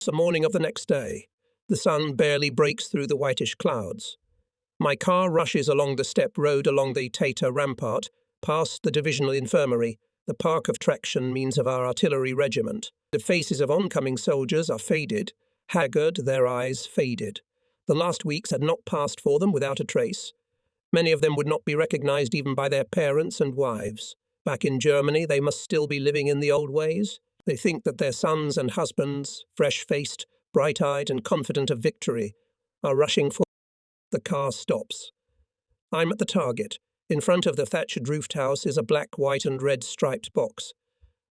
It's the morning of the next day. The sun barely breaks through the whitish clouds. My car rushes along the steppe road along the Tater rampart, past the divisional infirmary, the park of traction means of our artillery regiment. The faces of oncoming soldiers are faded, haggard, their eyes faded. The last weeks had not passed for them without a trace. Many of them would not be recognized even by their parents and wives. Back in Germany, they must still be living in the old ways. They think that their sons and husbands, fresh-faced, bright-eyed and confident of victory, are rushing for. The car stops. I'm at the target. In front of the thatched-roofed house is a black, white and red striped box.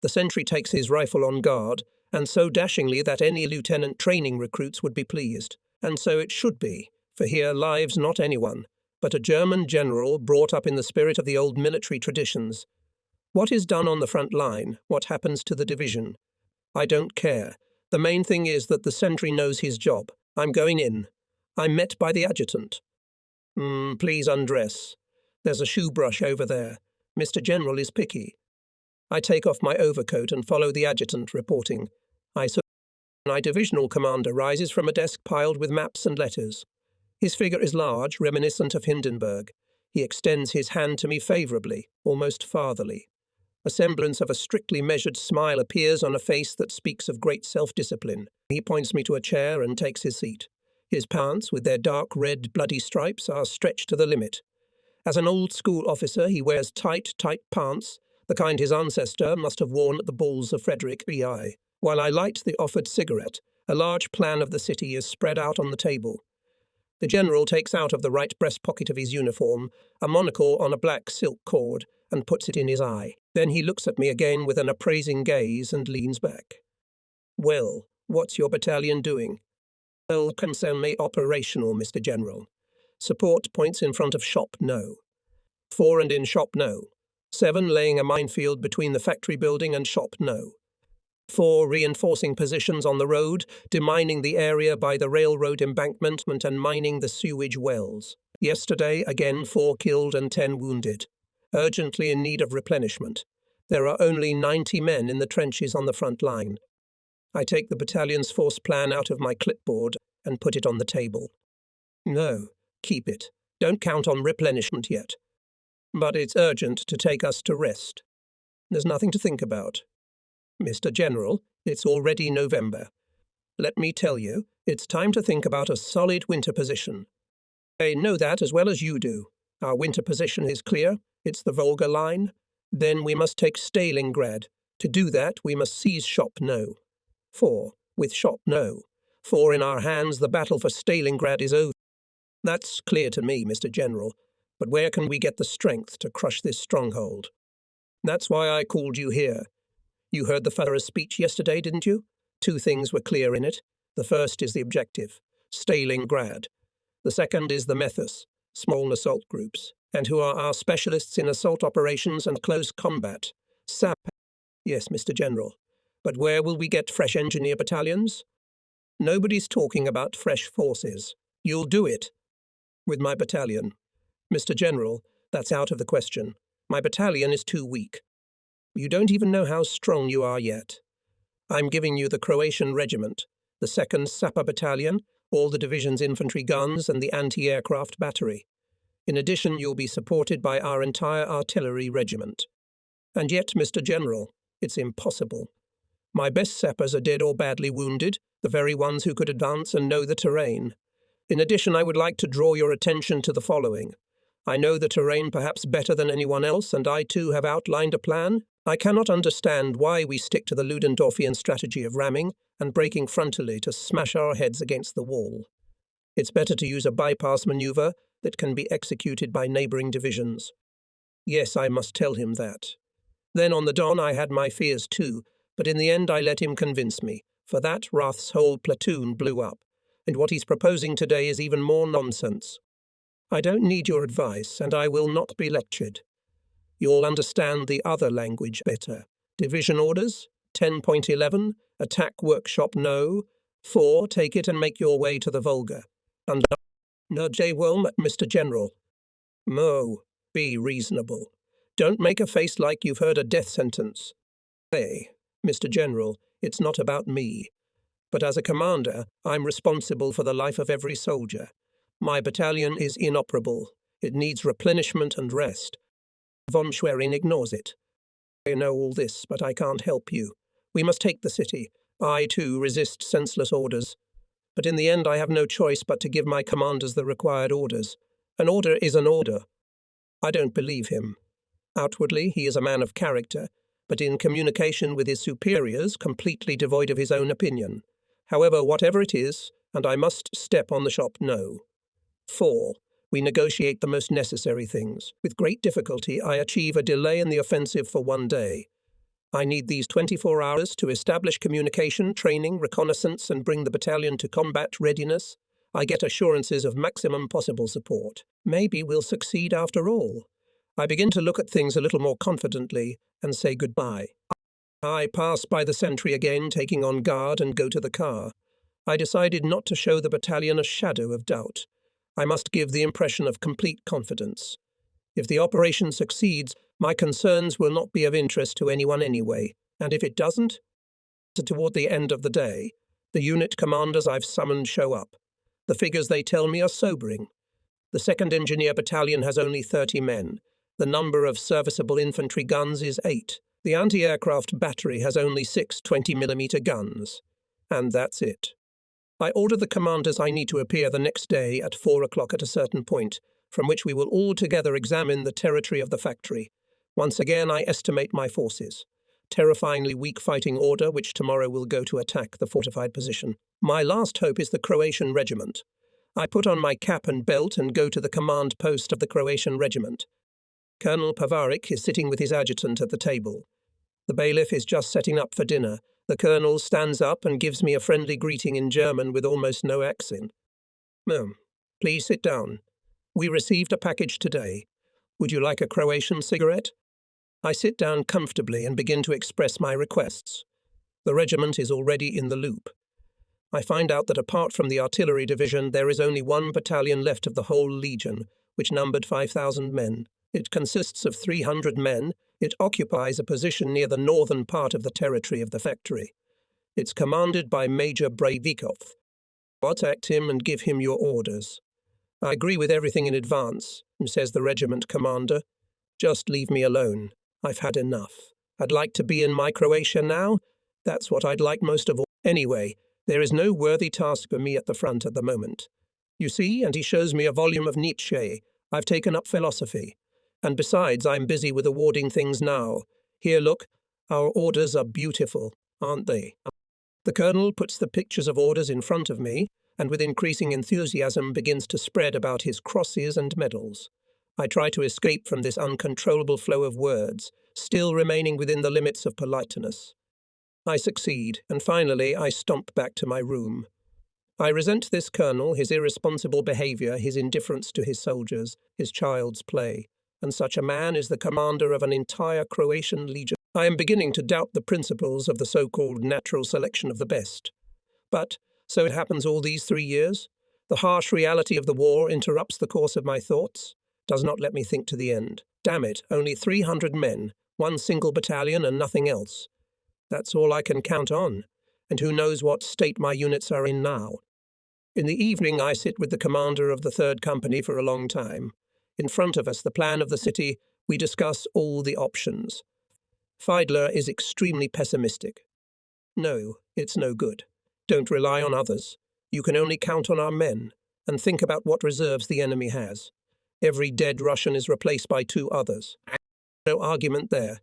The sentry takes his rifle on guard, and so dashingly that any lieutenant training recruits would be pleased. And so it should be, for here lives not anyone, but a German general brought up in the spirit of the old military traditions. What is done on the front line, what happens to the division? I don't care. The main thing is that the sentry knows his job. I'm going in. I'm met by the adjutant. Please undress. There's a shoe brush over there. Mr. General is picky. I take off my overcoat and follow the adjutant, reporting. My divisional commander rises from a desk piled with maps and letters. His figure is large, reminiscent of Hindenburg. He extends his hand to me favourably, almost fatherly. A semblance of a strictly measured smile appears on a face that speaks of great self-discipline. He points me to a chair and takes his seat. His pants, with their dark red bloody stripes, are stretched to the limit. As an old-school officer, he wears tight pants, the kind his ancestor must have worn at the balls of Frederick II. While I light the offered cigarette, a large plan of the city is spread out on the table. The general takes out of the right breast pocket of his uniform a monocle on a black silk cord and puts it in his eye. Then he looks at me again with an appraising gaze and leans back. Well, what's your battalion doing? Well, concern me operational, Mr. General. Support points in front of shop no. 4 and in shop no. 7 laying a minefield between the factory building and shop no. 4 reinforcing positions on the road, demining the area by the railroad embankment and mining the sewage wells. Yesterday, again 4 killed and 10 wounded. Urgently in need of replenishment. There are only 90 men in the trenches on the front line. I take the battalion's force plan out of my clipboard and put it on the table. No, keep it. Don't count on replenishment yet. But it's urgent to take us to rest. There's nothing to think about. Mr. General, it's already November. Let me tell you, it's time to think about a solid winter position. I know that as well as you do. Our winter position is clear. It's the Volga line. Then we must take Stalingrad. To do that, we must seize Shop No. 4. With Shop No. 4 in our hands, the battle for Stalingrad is over. That's clear to me, Mr. General. But where can we get the strength to crush this stronghold? That's why I called you here. You heard the Führer's speech yesterday, didn't you? 2 things were clear in it. The first is the objective, Stalingrad. The second is the methods, small assault groups, and who are our specialists in assault operations and close combat. SAP. Yes, Mr. General. But where will we get fresh engineer battalions? Nobody's talking about fresh forces. You'll do it. With my battalion. Mr. General, that's out of the question. My battalion is too weak. You don't even know how strong you are yet. I'm giving you the Croatian regiment, the 2nd Sapper Battalion, all the division's infantry guns and the anti-aircraft battery. In addition, you'll be supported by our entire artillery regiment. And yet, Mr. General, it's impossible. My best sappers are dead or badly wounded, the very ones who could advance and know the terrain. In addition, I would like to draw your attention to the following. I know the terrain perhaps better than anyone else, and I too have outlined a plan. I cannot understand why we stick to the Ludendorffian strategy of ramming and breaking frontally to smash our heads against the wall. It's better to use a bypass maneuver that can be executed by neighbouring divisions. Yes, I must tell him that. Then on the Don I had my fears too, but in the end I let him convince me. For that, Rath's whole platoon blew up, and what he's proposing today is even more nonsense. I don't need your advice, and I will not be lectured. You'll understand the other language better. Division orders, 10.11, attack workshop no, 4, take it and make your way to the Volga. And no, J. Wilm, Mr. General. Mo, be reasonable. Don't make a face like you've heard a death sentence. Hey, Mr. General, it's not about me. But as a commander, I'm responsible for the life of every soldier. My battalion is inoperable. It needs replenishment and rest. Von Schwerin ignores it. I know all this, but I can't help you. We must take the city. I, too, resist senseless orders. But in the end, I have no choice but to give my commanders the required orders. An order is an order. I don't believe him. Outwardly, he is a man of character, but in communication with his superiors, completely devoid of his own opinion. However, whatever it is, and I must step on the shop no. 4. We negotiate the most necessary things. With great difficulty, I achieve a delay in the offensive for 1 day. I need these 24 hours to establish communication, training, reconnaissance, and bring the battalion to combat readiness. I get assurances of maximum possible support. Maybe we'll succeed after all. I begin to look at things a little more confidently and say goodbye. I pass by the sentry again, taking on guard, and go to the car. I decided not to show the battalion a shadow of doubt. I must give the impression of complete confidence. If the operation succeeds, my concerns will not be of interest to anyone anyway, and if it doesn't, toward the end of the day, the unit commanders I've summoned show up. The figures they tell me are sobering. The 2nd Engineer Battalion has only 30 men. The number of serviceable infantry guns is 8. The anti-aircraft battery has only 6 20mm guns. And that's it. I order the commanders I need to appear the next day at 4 o'clock at a certain point, from which we will all together examine the territory of the factory. Once again, I estimate my forces. Terrifyingly weak fighting order, which tomorrow will go to attack the fortified position. My last hope is the Croatian regiment. I put on my cap and belt and go to the command post of the Croatian regiment. Colonel Pavaric is sitting with his adjutant at the table. The bailiff is just setting up for dinner. The colonel stands up and gives me a friendly greeting in German with almost no accent. Please sit down. We received a package today. Would you like a Croatian cigarette? I sit down comfortably and begin to express my requests. The regiment is already in the loop. I find out that apart from the artillery division, there is only 1 battalion left of the whole legion, which numbered 5,000 men. It consists of 300 men. It occupies a position near the northern part of the territory of the factory. It's commanded by Major Breivikov. Contact him and give him your orders. I agree with everything in advance, says the regiment commander. Just leave me alone. I've had enough. I'd like to be in my Croatia now. That's what I'd like most of all. Anyway, there is no worthy task for me at the front at the moment. You see, and he shows me a volume of Nietzsche. I've taken up philosophy. And besides, I'm busy with awarding things now. Here, look, our orders are beautiful, aren't they? The colonel puts the pictures of orders in front of me, and with increasing enthusiasm begins to spread about his crosses and medals. I try to escape from this uncontrollable flow of words, still remaining within the limits of politeness. I succeed, and finally I stomp back to my room. I resent this colonel, his irresponsible behaviour, his indifference to his soldiers, his child's play. And such a man is the commander of an entire Croatian legion. I am beginning to doubt the principles of the so-called natural selection of the best. But, so it happens all these 3 years, the harsh reality of the war interrupts the course of my thoughts, does not let me think to the end. Damn it, only 300 men, 1 single battalion and nothing else. That's all I can count on, and who knows what state my units are in now. In the evening I sit with the commander of the 3rd Company for a long time. In front of us, the plan of the city, we discuss all the options. Fiedler is extremely pessimistic. No, it's no good. Don't rely on others. You can only count on our men, and think about what reserves the enemy has. Every dead Russian is replaced by 2 others. No argument there.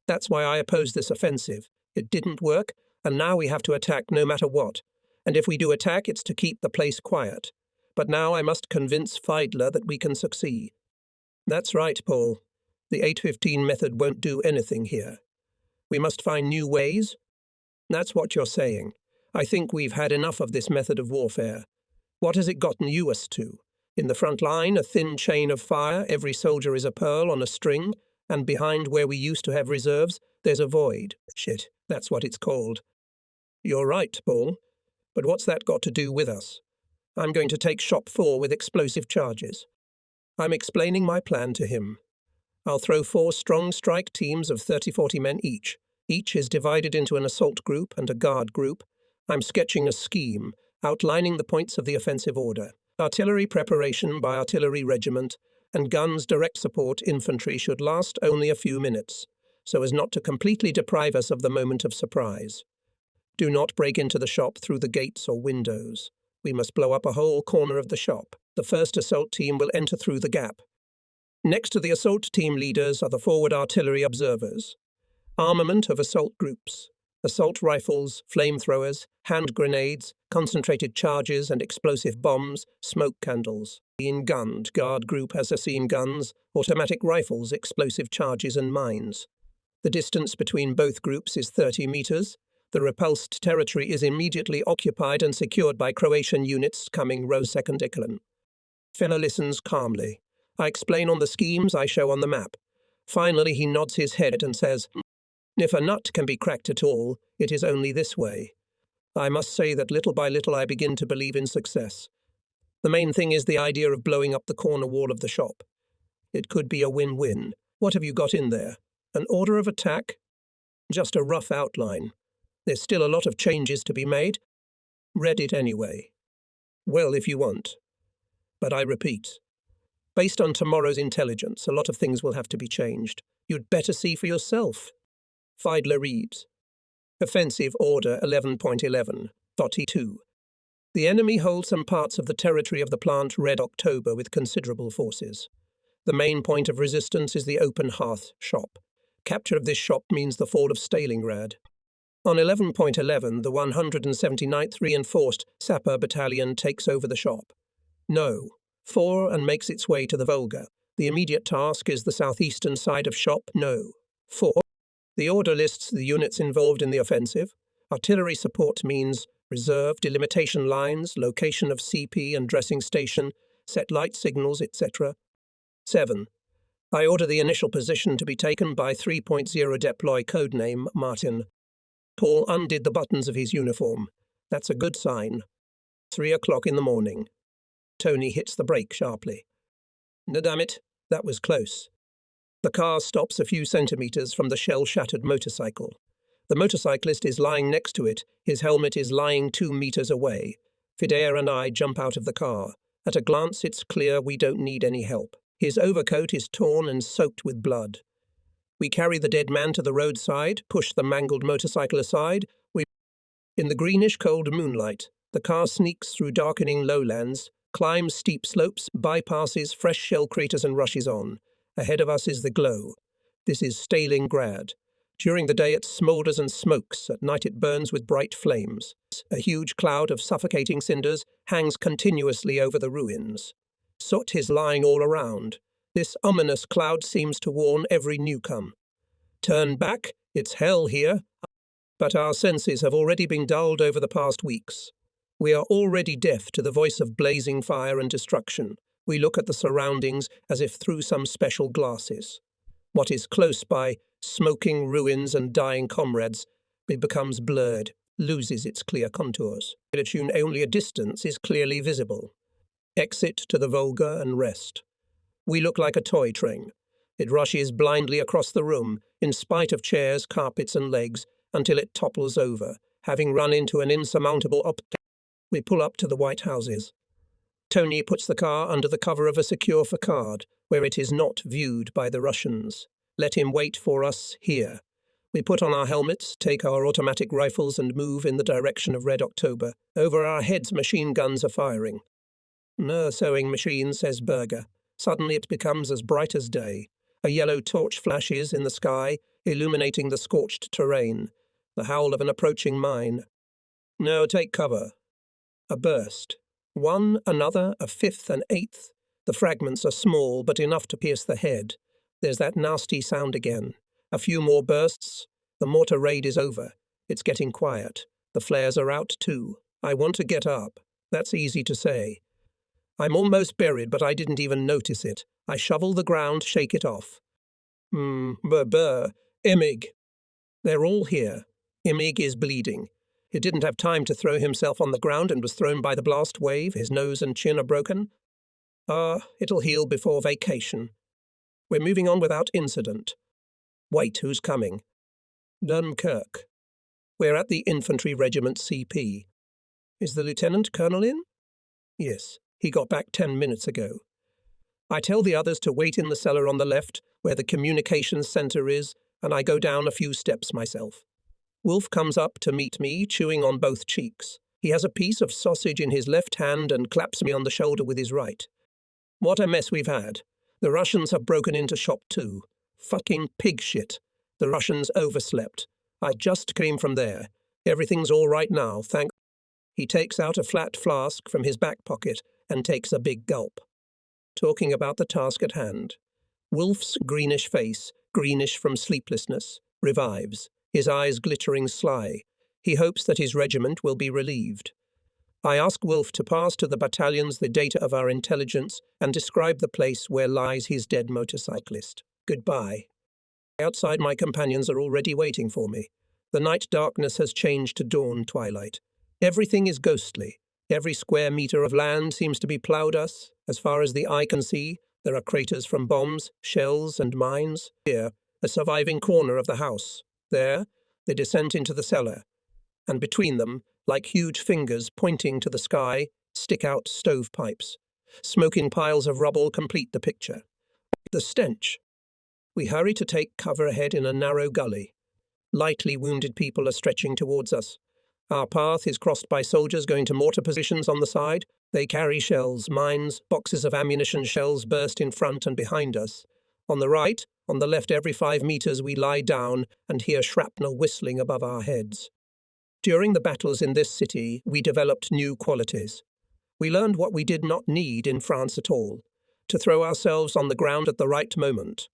That's why I oppose this offensive. It didn't work, and now we have to attack no matter what. And if we do attack, it's to keep the place quiet. But now I must convince Fiedler that we can succeed. That's right, Paul. The 815 method won't do anything here. We must find new ways. That's what you're saying. I think we've had enough of this method of warfare. What has it gotten us to? In the front line, a thin chain of fire, every soldier is a pearl on a string, and behind where we used to have reserves, there's a void. Shit, that's what it's called. You're right, Paul. But what's that got to do with us? I'm going to take Shop 4 with explosive charges. I'm explaining my plan to him. I'll throw 4 strong strike teams of 30-40 men each. Each is divided into an assault group and a guard group. I'm sketching a scheme, outlining the points of the offensive order. Artillery preparation by artillery regiment and guns direct support infantry should last only a few minutes, so as not to completely deprive us of the moment of surprise. Do not break into the shop through the gates or windows. We must blow up a whole corner of the shop. The first assault team will enter through the gap. Next to the assault team leaders are the forward artillery observers. Armament of assault groups. Assault rifles, flamethrowers, hand grenades, concentrated charges and explosive bombs, smoke candles. Gunned guard group has machine guns, automatic rifles, explosive charges and mines. The distance between both groups is 30 meters. The repulsed territory is immediately occupied and secured by Croatian units coming row second echelon. Fellow listens calmly. I explain on the schemes I show on the map. Finally he nods his head and says, "If a nut can be cracked at all, it is only this way." I must say that little by little I begin to believe in success. The main thing is the idea of blowing up the corner wall of the shop. It could be a win-win. What have you got in there? An order of attack? Just a rough outline. There's still a lot of changes to be made. Read it anyway. Well, if you want. But I repeat, based on tomorrow's intelligence, a lot of things will have to be changed. You'd better see for yourself. Fiedler reads. Offensive Order 11.11, 42. The enemy holds some parts of the territory of the plant Red October with considerable forces. The main point of resistance is the open hearth shop. Capture of this shop means the fall of Stalingrad. On 11.11, the 179th Reinforced Sapper Battalion takes over the shop. No. 4 and makes its way to the Volga. The immediate task is the southeastern side of shop. No. 4. The order lists the units involved in the offensive. Artillery support means reserve, delimitation lines, location of CP and dressing station, set light signals, etc. 7. I order the initial position to be taken by 3.0 deploy codename Martin. Paul undid the buttons of his uniform. That's a good sign. 3 o'clock in the morning. Tony hits the brake sharply. No, damn it, that was close. The car stops a few centimeters from the shell-shattered motorcycle. The motorcyclist is lying next to it. His helmet is lying 2 meters away. Fidea and I jump out of the car. At a glance, it's clear we don't need any help. His overcoat is torn and soaked with blood. We carry the dead man to the roadside, push the mangled motorcycle aside. In the greenish cold moonlight, the car sneaks through darkening lowlands, climbs steep slopes, bypasses fresh shell craters and rushes on. Ahead of us is the glow. This is Stalingrad. During the day it smoulders and smokes, at night it burns with bright flames. A huge cloud of suffocating cinders hangs continuously over the ruins. Soot is lying all around. This ominous cloud seems to warn every newcomer. Turn back, it's hell here. But our senses have already been dulled over the past weeks. We are already deaf to the voice of blazing fire and destruction. We look at the surroundings as if through some special glasses. What is close by, smoking ruins and dying comrades, it becomes blurred, loses its clear contours. Only a distance is clearly visible. Exit to the Volga and rest. We look like a toy train. It rushes blindly across the room, in spite of chairs, carpets and legs, until it topples over, having run into an insurmountable obstacle. We pull up to the white houses. Tony puts the car under the cover of a secure facade, where it is not viewed by the Russians. Let him wait for us here. We put on our helmets, take our automatic rifles and move in the direction of Red October. Over our heads machine guns are firing. "No sewing machine," says Berger. Suddenly it becomes as bright as day. A yellow torch flashes in the sky, illuminating the scorched terrain. The howl of an approaching mine. "No, take cover." A burst. One, another, a fifth, an eighth. The fragments are small, but enough to pierce the head. There's that nasty sound again. A few more bursts. The mortar raid is over. It's getting quiet. The flares are out too. I want to get up. That's easy to say. I'm almost buried, but I didn't even notice it. I shovel the ground, shake it off. Imig. They're all here. Imig is bleeding. He didn't have time to throw himself on the ground and was thrown by the blast wave. His nose and chin are broken. It'll heal before vacation. We're moving on without incident. Wait, who's coming? Dunkirk. We're at the infantry regiment CP. Is the lieutenant colonel in? Yes, he got back 10 minutes ago. I tell the others to wait in the cellar on the left, where the communications center is, and I go down a few steps myself. Wolf comes up to meet me, chewing on both cheeks. He has a piece of sausage in his left hand and claps me on the shoulder with his right. What a mess we've had. The Russians have broken into shop 2. Fucking pig shit. The Russians overslept. I just came from there. Everything's all right now, thank. He takes out a flat flask from his back pocket and takes a big gulp. Talking about the task at hand. Wolf's greenish face, greenish from sleeplessness, revives, his eyes glittering sly. He hopes that his regiment will be relieved. I ask Wolf to pass to the battalions the data of our intelligence and describe the place where lies his dead motorcyclist. Goodbye. Outside, my companions are already waiting for me. The night darkness has changed to dawn twilight. Everything is ghostly. Every square meter of land seems to be ploughed us. As far as the eye can see, there are craters from bombs, shells, and mines. Here, a surviving corner of the house. There, the descent into the cellar. And between them, like huge fingers pointing to the sky, stick out stovepipes. Smoking piles of rubble complete the picture. The stench. We hurry to take cover ahead in a narrow gully. Lightly wounded people are stretching towards us. Our path is crossed by soldiers going to mortar positions on the side. They carry shells, mines, boxes of ammunition. Shells burst in front and behind us. On the right, on the left, every 5 meters we lie down and hear shrapnel whistling above our heads. During the battles in this city, we developed new qualities. We learned what we did not need in France at all: to throw ourselves on the ground at the right moment.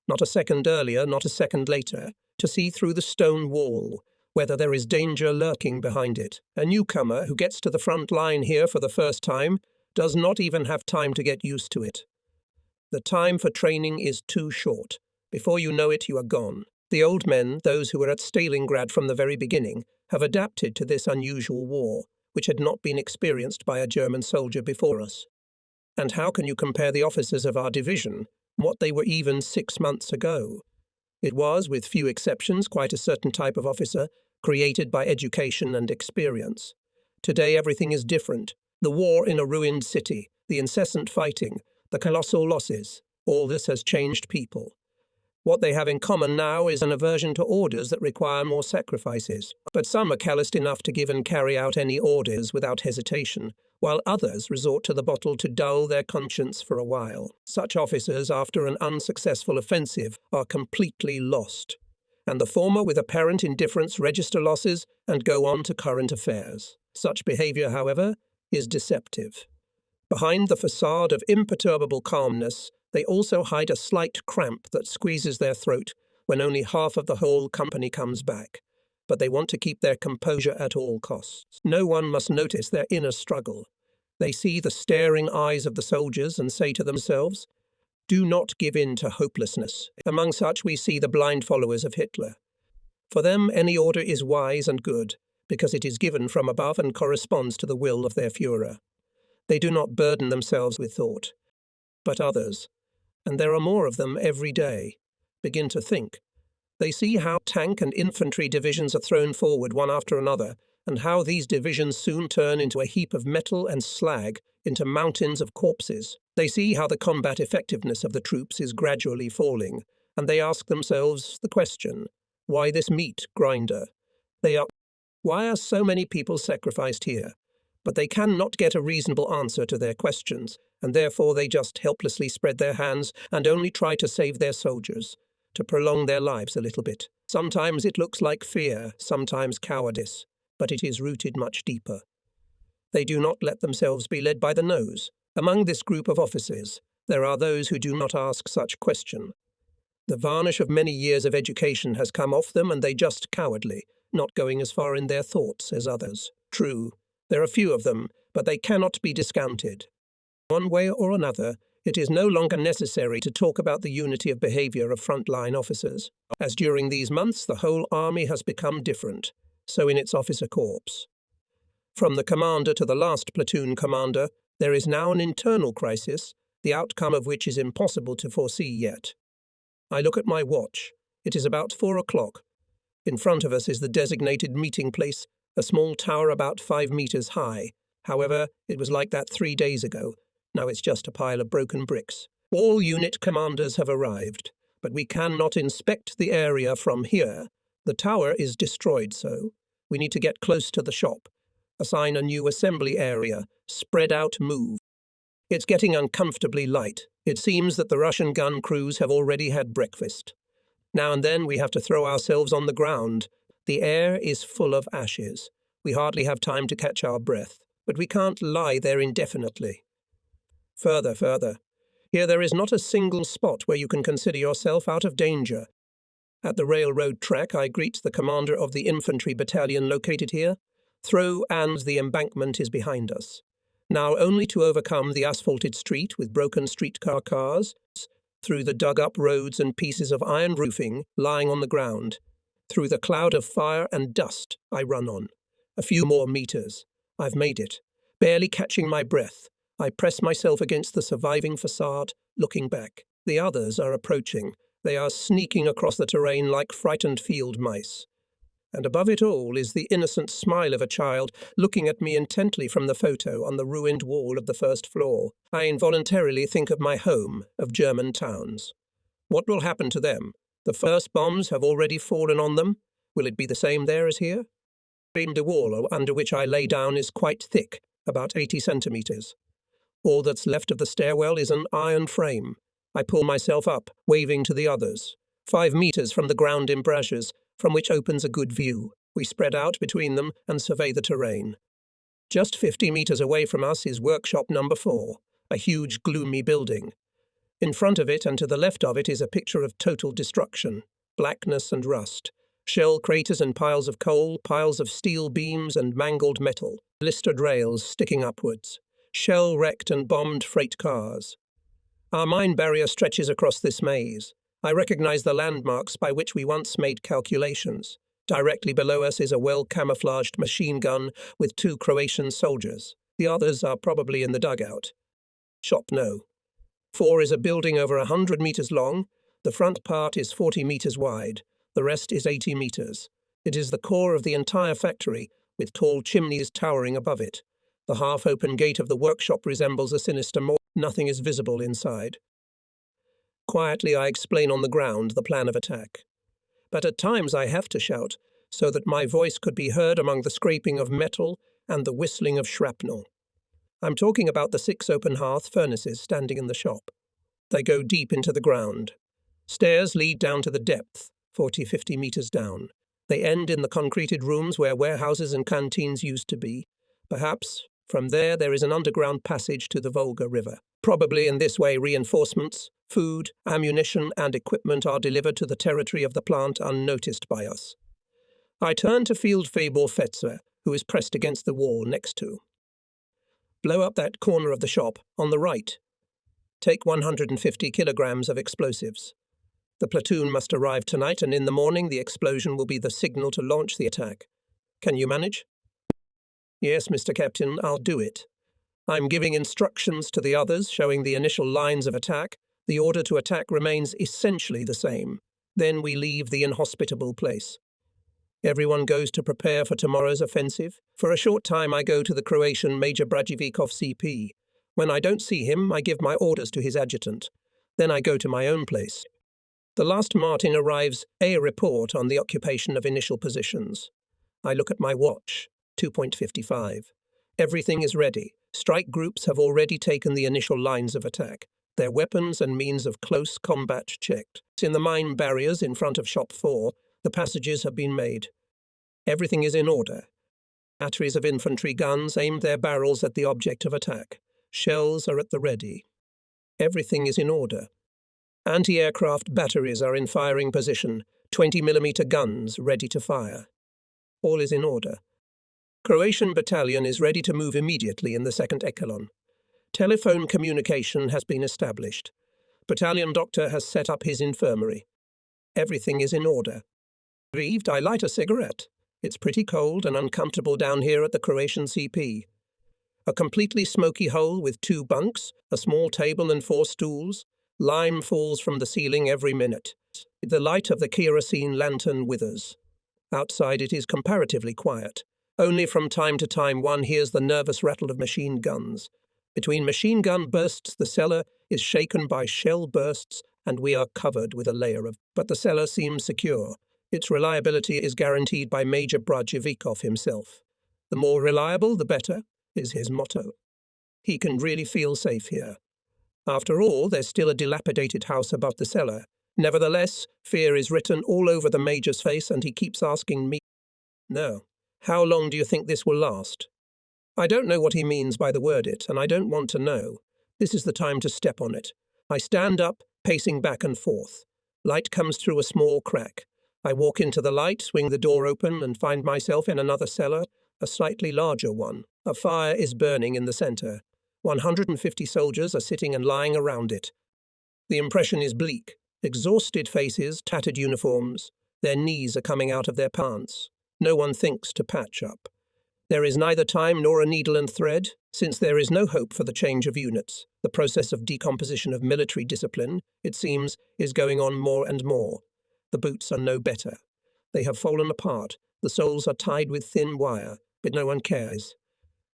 Not a second earlier, not a second later, to see through the stone wall, whether there is danger lurking behind it. A newcomer who gets to the front line here for the first time does not even have time to get used to it. The time for training is too short. Before you know it, you are gone. The old men, those who were at Stalingrad from the very beginning, have adapted to this unusual war, which had not been experienced by a German soldier before us. And how can you compare the officers of our division, what they were even 6 months ago? It was, with few exceptions, quite a certain type of officer, created by education and experience. Today everything is different. The war in a ruined city, the incessant fighting, the colossal losses, all this has changed people. What they have in common now is an aversion to orders that require more sacrifices. But some are calloused enough to give and carry out any orders without hesitation, while others resort to the bottle to dull their conscience for a while. Such officers, after an unsuccessful offensive, are completely lost, and the former with apparent indifference register losses and go on to current affairs. Such behavior, however, is deceptive. Behind the facade of imperturbable calmness, they also hide a slight cramp that squeezes their throat when only half of the whole company comes back. But they want to keep their composure at all costs. No one must notice their inner struggle. They see the staring eyes of the soldiers and say to themselves, "Do not give in to hopelessness." Among such we see the blind followers of Hitler. For them any order is wise and good, because it is given from above and corresponds to the will of their Führer. They do not burden themselves with thought. But others, and there are more of them every day, begin to think. They see how tank and infantry divisions are thrown forward one after another, and how these divisions soon turn into a heap of metal and slag, into mountains of corpses. They see how the combat effectiveness of the troops is gradually falling, and they ask themselves the question, why this meat grinder? Why are so many people sacrificed here? But they cannot get a reasonable answer to their questions, and therefore they just helplessly spread their hands and only try to save their soldiers, to prolong their lives a little bit. Sometimes it looks like fear, sometimes cowardice, but it is rooted much deeper. They do not let themselves be led by the nose. Among this group of officers, there are those who do not ask such question. The varnish of many years of education has come off them, and they just cowardly, not going as far in their thoughts as others. True, there are few of them, but they cannot be discounted. One way or another, it is no longer necessary to talk about the unity of behavior of frontline officers, as during these months the whole army has become different, so in its officer corps. From the commander to the last platoon commander, there is now an internal crisis, the outcome of which is impossible to foresee yet. I look at my watch. It is about 4 o'clock. In front of us is the designated meeting place, a small tower about 5 meters high. However, it was like that 3 days ago. Now it's just a pile of broken bricks. All unit commanders have arrived, but we cannot inspect the area from here. The tower is destroyed, so we need to get close to the shop. Assign a new assembly area. Spread out move. It's getting uncomfortably light. It seems that the Russian gun crews have already had breakfast. Now and then we have to throw ourselves on the ground. The air is full of ashes. We hardly have time to catch our breath, but we can't lie there indefinitely. Further. Here there is not a single spot where you can consider yourself out of danger. At the railroad track, I greet the commander of the infantry battalion located here. Throw and the embankment is behind us. Now only to overcome the asphalted street with broken streetcar cars, through the dug-up roads and pieces of iron roofing lying on the ground. Through the cloud of fire and dust I run on. A few more meters. I've made it. Barely catching my breath, I press myself against the surviving facade, looking back. The others are approaching. They are sneaking across the terrain like frightened field mice. And above it all is the innocent smile of a child looking at me intently from the photo on the ruined wall of the first floor. I involuntarily think of my home, of German towns. What will happen to them? The first bombs have already fallen on them. Will it be the same there as here? The wall under which I lay down is quite thick, about 80 centimeters. All that's left of the stairwell is an iron frame. I pull myself up, waving to the others. 5 meters from the ground embrasures, from which opens a good view. We spread out between them and survey the terrain. Just 50 meters away from us is workshop number 4, a huge, gloomy building. In front of it and to the left of it is a picture of total destruction, blackness and rust. Shell craters and piles of coal, piles of steel beams and mangled metal, blistered rails sticking upwards, shell-wrecked and bombed freight cars. Our mine barrier stretches across this maze. I recognize the landmarks by which we once made calculations. Directly below us is a well-camouflaged machine gun with 2 Croatian soldiers. The others are probably in the dugout. Shop no. 4 is a building over 100 meters long. The front part is 40 meters wide. The rest is 80 meters. It is the core of the entire factory, with tall chimneys towering above it. The half-open gate of the workshop resembles a sinister moor. Nothing is visible inside. Quietly I explain on the ground the plan of attack. But at times I have to shout, so that my voice could be heard among the scraping of metal and the whistling of shrapnel. I'm talking about the 6 open hearth furnaces standing in the shop. They go deep into the ground. Stairs lead down to the depth, 40-50 meters down. They end in the concreted rooms where warehouses and canteens used to be. Perhaps from there is an underground passage to the Volga River. Probably in this way reinforcements, food, ammunition and equipment are delivered to the territory of the plant unnoticed by us. I turn to Field Fabor Fetzer, who is pressed against the wall next to. Blow up that corner of the shop, on the right. Take 150 kilograms of explosives. The platoon must arrive tonight, and in the morning the explosion will be the signal to launch the attack. Can you manage? Yes, Mr. Captain, I'll do it. I'm giving instructions to the others, showing the initial lines of attack. The order to attack remains essentially the same. Then we leave the inhospitable place. Everyone goes to prepare for tomorrow's offensive. For a short time I go to the Croatian Major Brajivikov CP. When I don't see him, I give my orders to his adjutant. Then I go to my own place. The last Martin arrives a report on the occupation of initial positions. I look at my watch, 2:55. Everything is ready. Strike groups have already taken the initial lines of attack. Their weapons and means of close combat checked. In the mine barriers in front of Shop 4, the passages have been made. Everything is in order. Batteries of infantry guns aimed their barrels at the object of attack. Shells are at the ready. Everything is in order. Anti-aircraft batteries are in firing position, 20mm guns ready to fire. All is in order. Croatian battalion is ready to move immediately in the second echelon. Telephone communication has been established. Battalion doctor has set up his infirmary. Everything is in order. Relieved, I light a cigarette. It's pretty cold and uncomfortable down here at the Croatian CP. A completely smoky hole with 2 bunks, a small table and 4 stools. Lime falls from the ceiling every minute. The light of the kerosene lantern withers. Outside it is comparatively quiet. Only from time to time one hears the nervous rattle of machine guns. Between machine gun bursts the cellar is shaken by shell bursts, and we are covered with a layer of... But the cellar seems secure. Its reliability is guaranteed by Major Brudjevikov himself. The more reliable, the better, is his motto. He can really feel safe here. After all, there's still a dilapidated house above the cellar. Nevertheless, fear is written all over the Major's face, and he keeps asking me, "No. How long do you think this will last?" I don't know what he means by the word "it," and I don't want to know. This is the time to step on it. I stand up, pacing back and forth. Light comes through a small crack. I walk into the light, swing the door open, and find myself in another cellar, a slightly larger one. A fire is burning in the center. 150 soldiers are sitting and lying around it. The impression is bleak. Exhausted faces, tattered uniforms. Their knees are coming out of their pants. No one thinks to patch up. There is neither time nor a needle and thread, since there is no hope for the change of units. The process of decomposition of military discipline, it seems, is going on more and more. The boots are no better. They have fallen apart. The soles are tied with thin wire, but no one cares.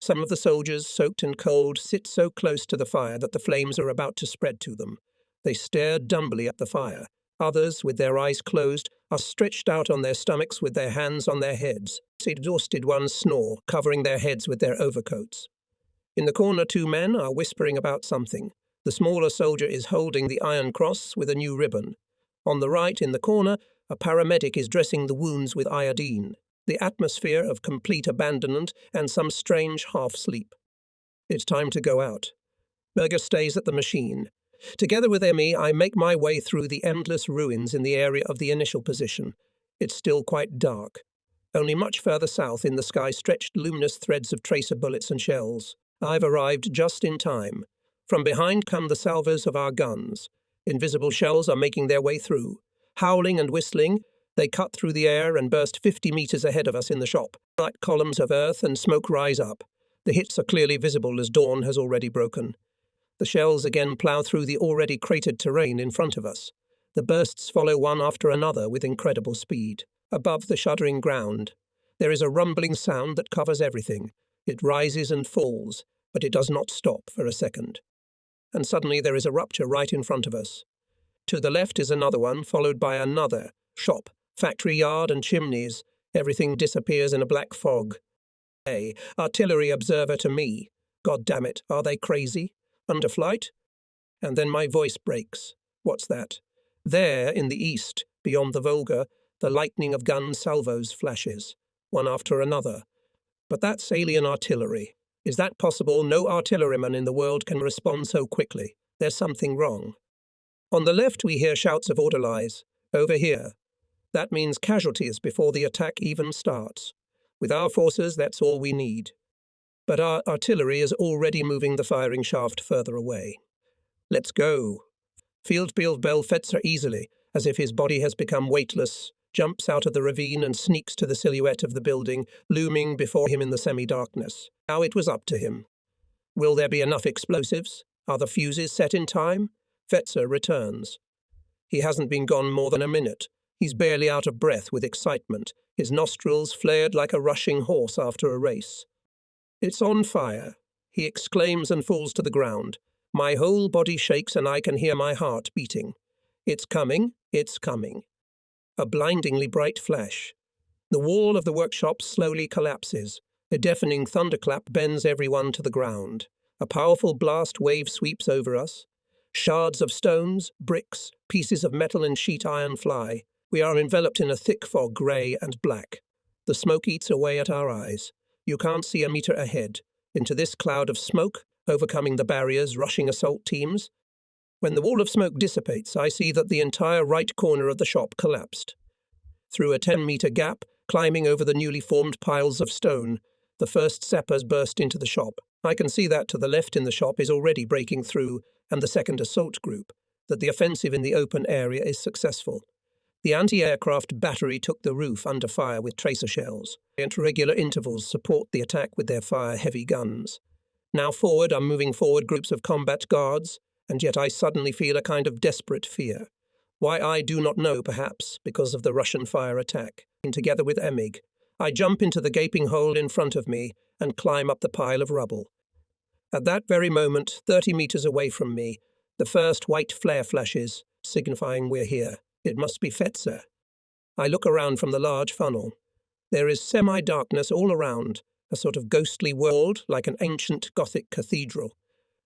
Some of the soldiers, soaked and cold, sit so close to the fire that the flames are about to spread to them. They stare dumbly at the fire. Others, with their eyes closed, are stretched out on their stomachs with their hands on their heads. Exhausted ones snore, covering their heads with their overcoats. In the corner, 2 men are whispering about something. The smaller soldier is holding the iron cross with a new ribbon. On the right, in the corner, a paramedic is dressing the wounds with iodine. The atmosphere of complete abandonment and some strange half-sleep. It's time to go out. Berger stays at the machine. Together with Emmy, I make my way through the endless ruins in the area of the initial position. It's still quite dark. Only much further south in the sky stretched luminous threads of tracer bullets and shells. I've arrived just in time. From behind come the salvos of our guns. Invisible shells are making their way through. Howling and whistling, they cut through the air and burst 50 meters ahead of us in the shop. Light columns of earth and smoke rise up. The hits are clearly visible as dawn has already broken. The shells again plough through the already cratered terrain in front of us. The bursts follow one after another with incredible speed. Above the shuddering ground, there is a rumbling sound that covers everything. It rises and falls, but it does not stop for a second. And suddenly there is a rupture right in front of us. To the left is another one, followed by another. Shop, factory yard and chimneys. Everything disappears in a black fog. Hey, artillery observer to me. God damn it, are they crazy? Underflight? And then my voice breaks. What's that? There, in the east, beyond the Volga, the lightning of gun salvos flashes, one after another. But that's alien artillery. Is that possible? No artilleryman in the world can respond so quickly. There's something wrong. On the left we hear shouts of orderlies. Over here. That means casualties before the attack even starts. With our forces, that's all we need. But our artillery is already moving the firing shaft further away. Let's go. Fieldfield Fetzer easily, as if his body has become weightless, jumps out of the ravine and sneaks to the silhouette of the building, looming before him in the semi-darkness. Now it was up to him. Will there be enough explosives? Are the fuses set in time? Fetzer returns. He hasn't been gone more than a minute. He's barely out of breath with excitement, his nostrils flared like a rushing horse after a race. It's on fire, he exclaims and falls to the ground. My whole body shakes and I can hear my heart beating. It's coming, it's coming. A blindingly bright flash. The wall of the workshop slowly collapses. A deafening thunderclap bends everyone to the ground. A powerful blast wave sweeps over us. Shards of stones, bricks, pieces of metal and sheet iron fly. We are enveloped in a thick fog, grey and black. The smoke eats away at our eyes. You can't see a meter ahead. Into this cloud of smoke, overcoming the barriers, rushing assault teams. When the wall of smoke dissipates, I see that the entire right corner of the shop collapsed. Through a 10-meter gap, climbing over the newly formed piles of stone, the first sappers burst into the shop. I can see that to the left in the shop is already breaking through, and the second assault group, that the offensive in the open area is successful. The anti-aircraft battery took the roof under fire with tracer shells. At regular intervals support the attack with their fire-heavy guns. Now forward are moving forward groups of combat guards, and yet I suddenly feel a kind of desperate fear. Why I do not know, perhaps because of the Russian fire attack. Together with Emig, I jump into the gaping hole in front of me and climb up the pile of rubble. At that very moment, 30 meters away from me, the first white flare flashes, signifying we're here. It must be Fetzer. I look around from the large funnel. There is semi-darkness all around, a sort of ghostly world like an ancient Gothic cathedral.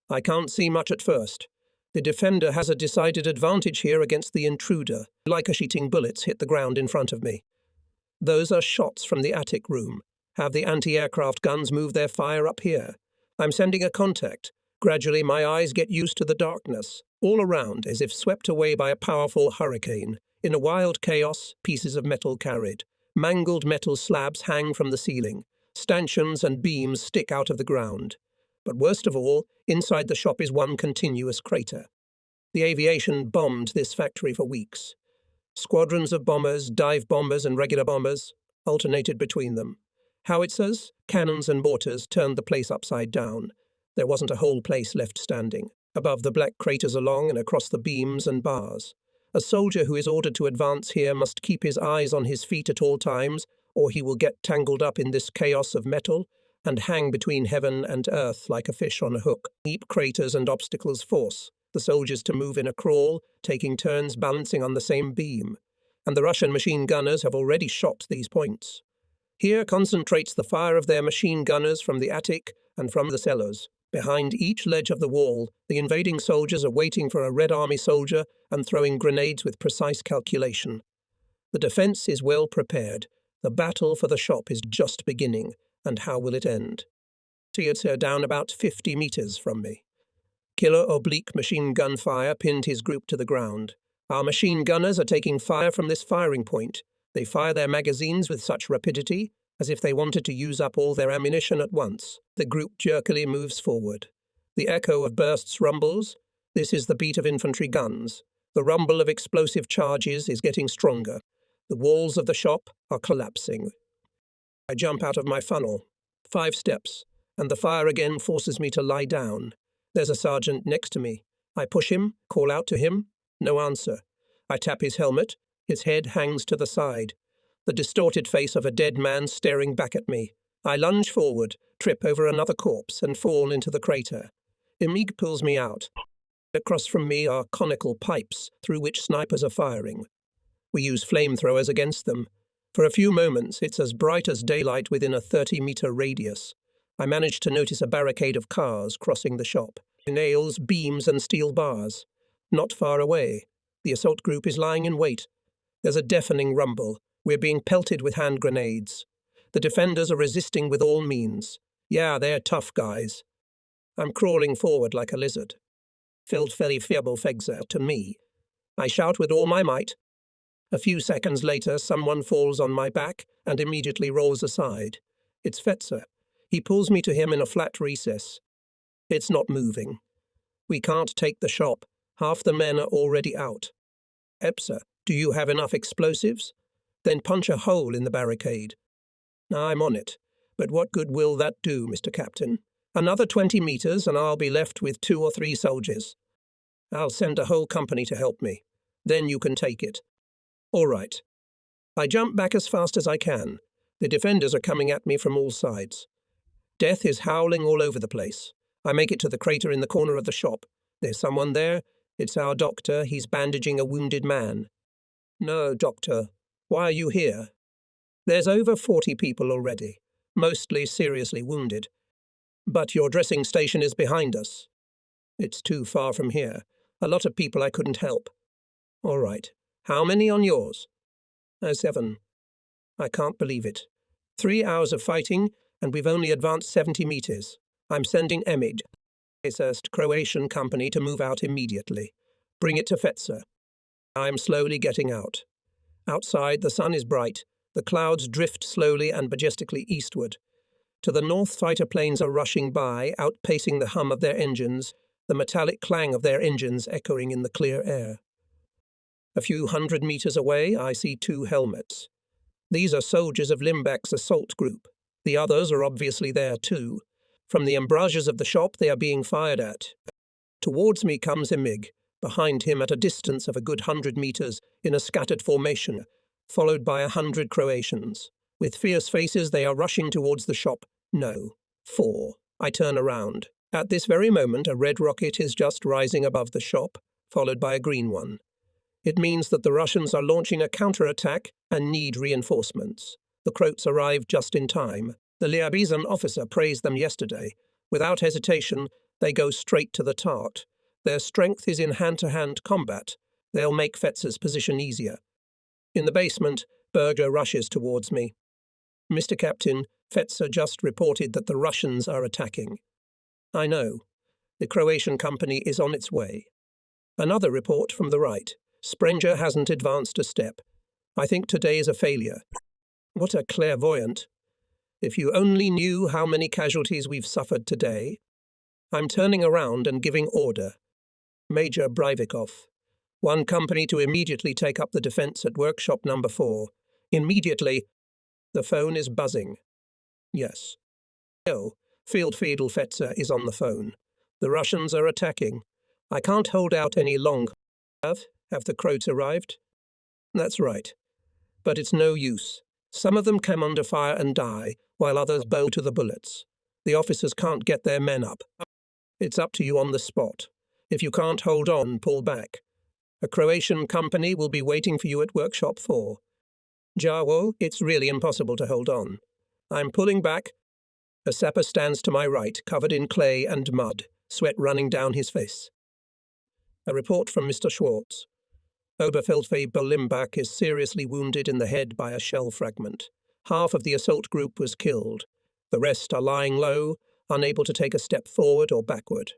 I can't see much at first. The defender has a decided advantage here against the intruder. Ricocheting bullets hit the ground in front of me. Those are shots from the attic room. Have the anti-aircraft guns moved their fire up here? I'm sending a contact. Gradually my eyes get used to the darkness. All around, as if swept away by a powerful hurricane. In a wild chaos, pieces of metal carried. Mangled metal slabs hang from the ceiling. Stanchions and beams stick out of the ground. But worst of all, inside the shop is one continuous crater. The aviation bombed this factory for weeks. Squadrons of bombers, dive bombers and regular bombers alternated between them. Howitzers, cannons and mortars turned the place upside down. There wasn't a whole place left standing, above the black craters along and across the beams and bars. A soldier who is ordered to advance here must keep his eyes on his feet at all times, or he will get tangled up in this chaos of metal and hang between heaven and earth like a fish on a hook. Deep craters and obstacles force the soldiers to move in a crawl, taking turns balancing on the same beam. And the Russian machine gunners have already shot these points. Here concentrates the fire of their machine gunners from the attic and from the cellars. Behind each ledge of the wall, the invading soldiers are waiting for a Red Army soldier and throwing grenades with precise calculation. The defense is well prepared. The battle for the shop is just beginning. And how will it end? It's down about 50 meters from me. Killer oblique machine gun fire pinned his group to the ground. Our machine gunners are taking fire from this firing point. They fire their magazines with such rapidity as if they wanted to use up all their ammunition at once. The group jerkily moves forward. The echo of bursts rumbles. This is the beat of infantry guns. The rumble of explosive charges is getting stronger. The walls of the shop are collapsing. I jump out of my funnel. 5 steps, and the fire again forces me to lie down. There's a sergeant next to me. I push him, call out to him. No answer. I tap his helmet. His head hangs to the side. The distorted face of a dead man staring back at me. I lunge forward, trip over another corpse, and fall into the crater. Emig pulls me out. Across from me are conical pipes through which snipers are firing. We use flamethrowers against them. For a few moments, it's as bright as daylight within a 30-meter radius. I manage to notice a barricade of cars crossing the shop. Nails, beams, and steel bars. Not far away. The assault group is lying in wait. There's a deafening rumble. We're being pelted with hand grenades. The defenders are resisting with all means. Yeah, they're tough guys. I'm crawling forward like a lizard. Felt very feeble Fegzer to me. I shout with all my might. A few seconds later, someone falls on my back and immediately rolls aside. It's Fetzer. He pulls me to him in a flat recess. It's not moving. We can't take the shop. Half the men are already out. Epser, do you have enough explosives? Then punch a hole in the barricade. I'm on it. But what good will that do, Mr. Captain? Another 20 meters and I'll be left with 2 or 3 soldiers. I'll send a whole company to help me. Then you can take it. All right. I jump back as fast as I can. The defenders are coming at me from all sides. Death is howling all over the place. I make it to the crater in the corner of the shop. There's someone there. It's our doctor. He's bandaging a wounded man. No, doctor. Why are you here? There's over 40 people already, mostly seriously wounded. But your dressing station is behind us. It's too far from here. A lot of people I couldn't help. All right. How many on yours? 7. I can't believe it. 3 hours of fighting, and we've only advanced 70 meters. I'm sending Emid, a Croatian company, to move out immediately. Bring it to Fetzer. I'm slowly getting out. Outside, the sun is bright. The clouds drift slowly and majestically eastward. To the north, fighter planes are rushing by, outpacing the hum of their engines, the metallic clang of their engines echoing in the clear air. A few hundred meters away, I see 2 helmets. These are soldiers of Limbach's assault group. The others are obviously there too. From the embrasures of the shop, they are being fired at. Towards me comes Emig. Behind him, at a distance of a good 100 meters, in a scattered formation, followed by 100 Croatians. With fierce faces, they are rushing towards the shop. No. 4. I turn around. At this very moment, a red rocket is just rising above the shop, followed by a green one. It means that the Russians are launching a counterattack and need reinforcements. The Croats arrive just in time. The liaison officer praised them yesterday. Without hesitation, they go straight to the target. Their strength is in hand-to-hand combat. They'll make Fetzer's position easier. In the basement, Berger rushes towards me. Mr. Captain, Fetzer just reported that the Russians are attacking. I know. The Croatian company is on its way. Another report from the right. Sprenger hasn't advanced a step. I think today is a failure. What a clairvoyant. If you only knew how many casualties we've suffered today. I'm turning around and giving order. Major Breivikov. One company to immediately take up the defence at workshop number 4. Immediately. The phone is buzzing. Yes. No. Field Fiedel Fetzer is on the phone. The Russians are attacking. I can't hold out any longer. Have the Croats arrived? That's right. But it's no use. Some of them come under fire and die, while others bow to the bullets. The officers can't get their men up. It's up to you on the spot. If you can't hold on, pull back. A Croatian company will be waiting for you at workshop 4. Jarwo, it's really impossible to hold on. I'm pulling back. A sapper stands to my right, covered in clay and mud, sweat running down his face. A report from Mr. Schwartz. Oberfeldwebel Limbach is seriously wounded in the head by a shell fragment. Half of the assault group was killed. The rest are lying low, unable to take a step forward or backward.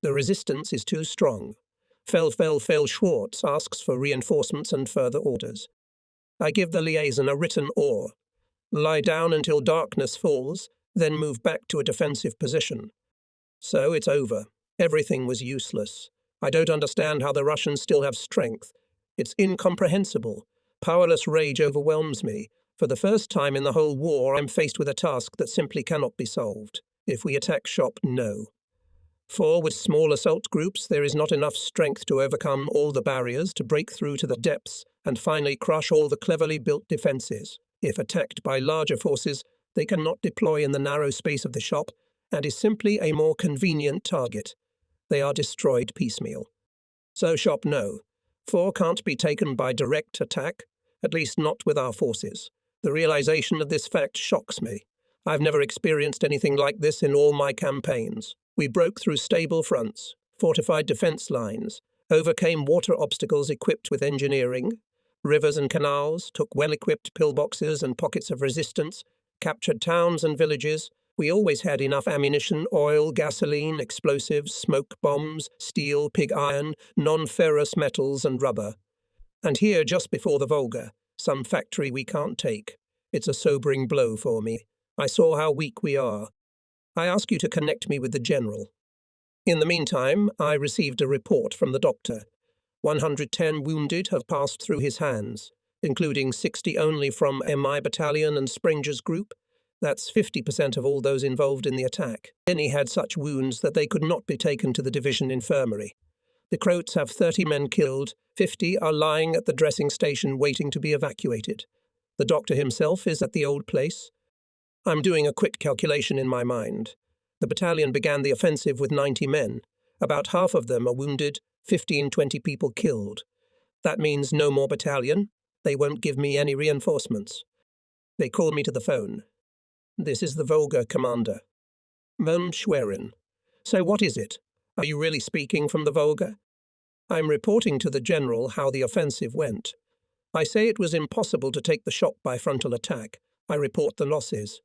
The resistance is too strong. Feldfeld Schwartz asks for reinforcements and further orders. I give the liaison a written order. Lie down until darkness falls, then move back to a defensive position. So it's over. Everything was useless. I don't understand how the Russians still have strength. It's incomprehensible. Powerless rage overwhelms me. For the first time in the whole war, I'm faced with a task that simply cannot be solved. If we attack shop, no. For with small assault groups, there is not enough strength to overcome all the barriers, to break through to the depths, and finally crush all the cleverly built defences. If attacked by larger forces, they cannot deploy in the narrow space of the shop, and is simply a more convenient target. They are destroyed piecemeal. So shop no. 4 can't be taken by direct attack, at least not with our forces. The realization of this fact shocks me. I've never experienced anything like this in all my campaigns. We broke through stable fronts, fortified defence lines, overcame water obstacles equipped with engineering, rivers and canals, took well-equipped pillboxes and pockets of resistance, captured towns and villages. We always had enough ammunition, oil, gasoline, explosives, smoke bombs, steel, pig iron, non-ferrous metals and rubber. And here, just before the Volga, some factory we can't take. It's a sobering blow for me. I saw how weak we are. I ask you to connect me with the general. In the meantime, I received a report from the doctor. 110 wounded have passed through his hands, including 60 only from MI Battalion and Sprenger's group. That's 50% of all those involved in the attack. Many had such wounds that they could not be taken to the division infirmary. The Croats have 30 men killed, 50 are lying at the dressing station waiting to be evacuated. The doctor himself is at the old place. I'm doing a quick calculation in my mind. The battalion began the offensive with 90 men. About half of them are wounded, 15-20 people killed. That means no more battalion. They won't give me any reinforcements. They call me to the phone. This is the Volga commander. Von Schwerin. So what is it? Are you really speaking from the Volga? I'm reporting to the general how the offensive went. I say it was impossible to take the shop by frontal attack. I report the losses.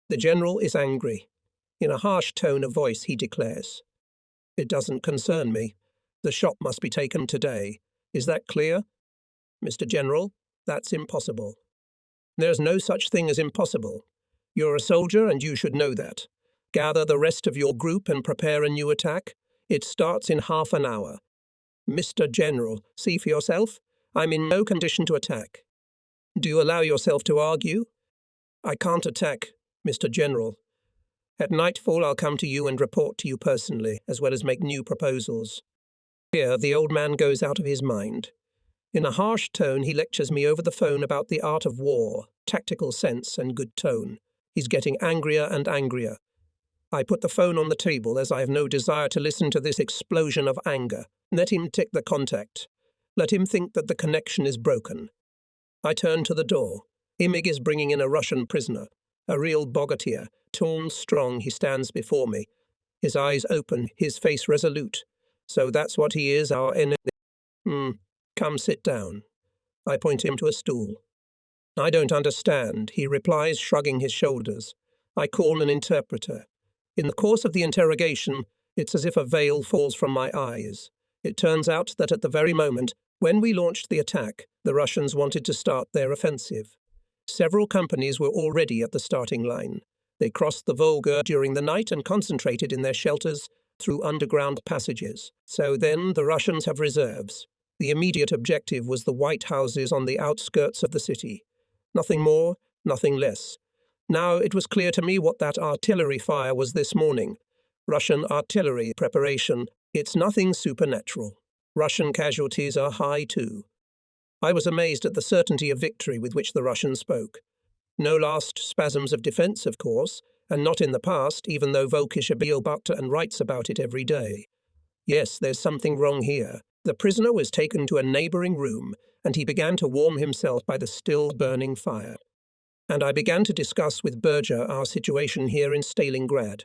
The general is angry. In a harsh tone of voice, he declares, "It doesn't concern me. The shop must be taken today. Is that clear? Mr. General, that's impossible." There's no such thing as impossible. You're a soldier and you should know that. Gather the rest of your group and prepare a new attack. It starts in half an hour. Mr. General, see for yourself. I'm in no condition to attack. Do you allow yourself to argue? I can't attack, Mr. General. At nightfall I'll come to you and report to you personally, as well as make new proposals. Here, the old man goes out of his mind. In a harsh tone, he lectures me over the phone about the art of war, tactical sense, and good tone. He's getting angrier and angrier. I put the phone on the table as I have no desire to listen to this explosion of anger. Let him tick the contact. Let him think that the connection is broken. I turn to the door. Imig is bringing in a Russian prisoner. A real bogatier. Tall, strong, he stands before me. His eyes open, his face resolute. So that's what he is, our enemy. Come sit down. I point him to a stool. I don't understand, he replies, shrugging his shoulders. I call an interpreter. In the course of the interrogation, it's as if a veil falls from my eyes. It turns out that at the very moment when we launched the attack, the Russians wanted to start their offensive. Several companies were already at the starting line. They crossed the Volga during the night and concentrated in their shelters through underground passages. So then the Russians have reserves. The immediate objective was the white houses on the outskirts of the city. Nothing more, nothing less. Now it was clear to me what that artillery fire was this morning. Russian artillery preparation. It's nothing supernatural. Russian casualties are high too. I was amazed at the certainty of victory with which the Russians spoke. No last spasms of defence, of course, and not in the past, even though Volkish Abielbakta and writes about it every day. Yes, there's something wrong here. The prisoner was taken to a neighbouring room, and he began to warm himself by the still burning fire. And I began to discuss with Berger our situation here in Stalingrad.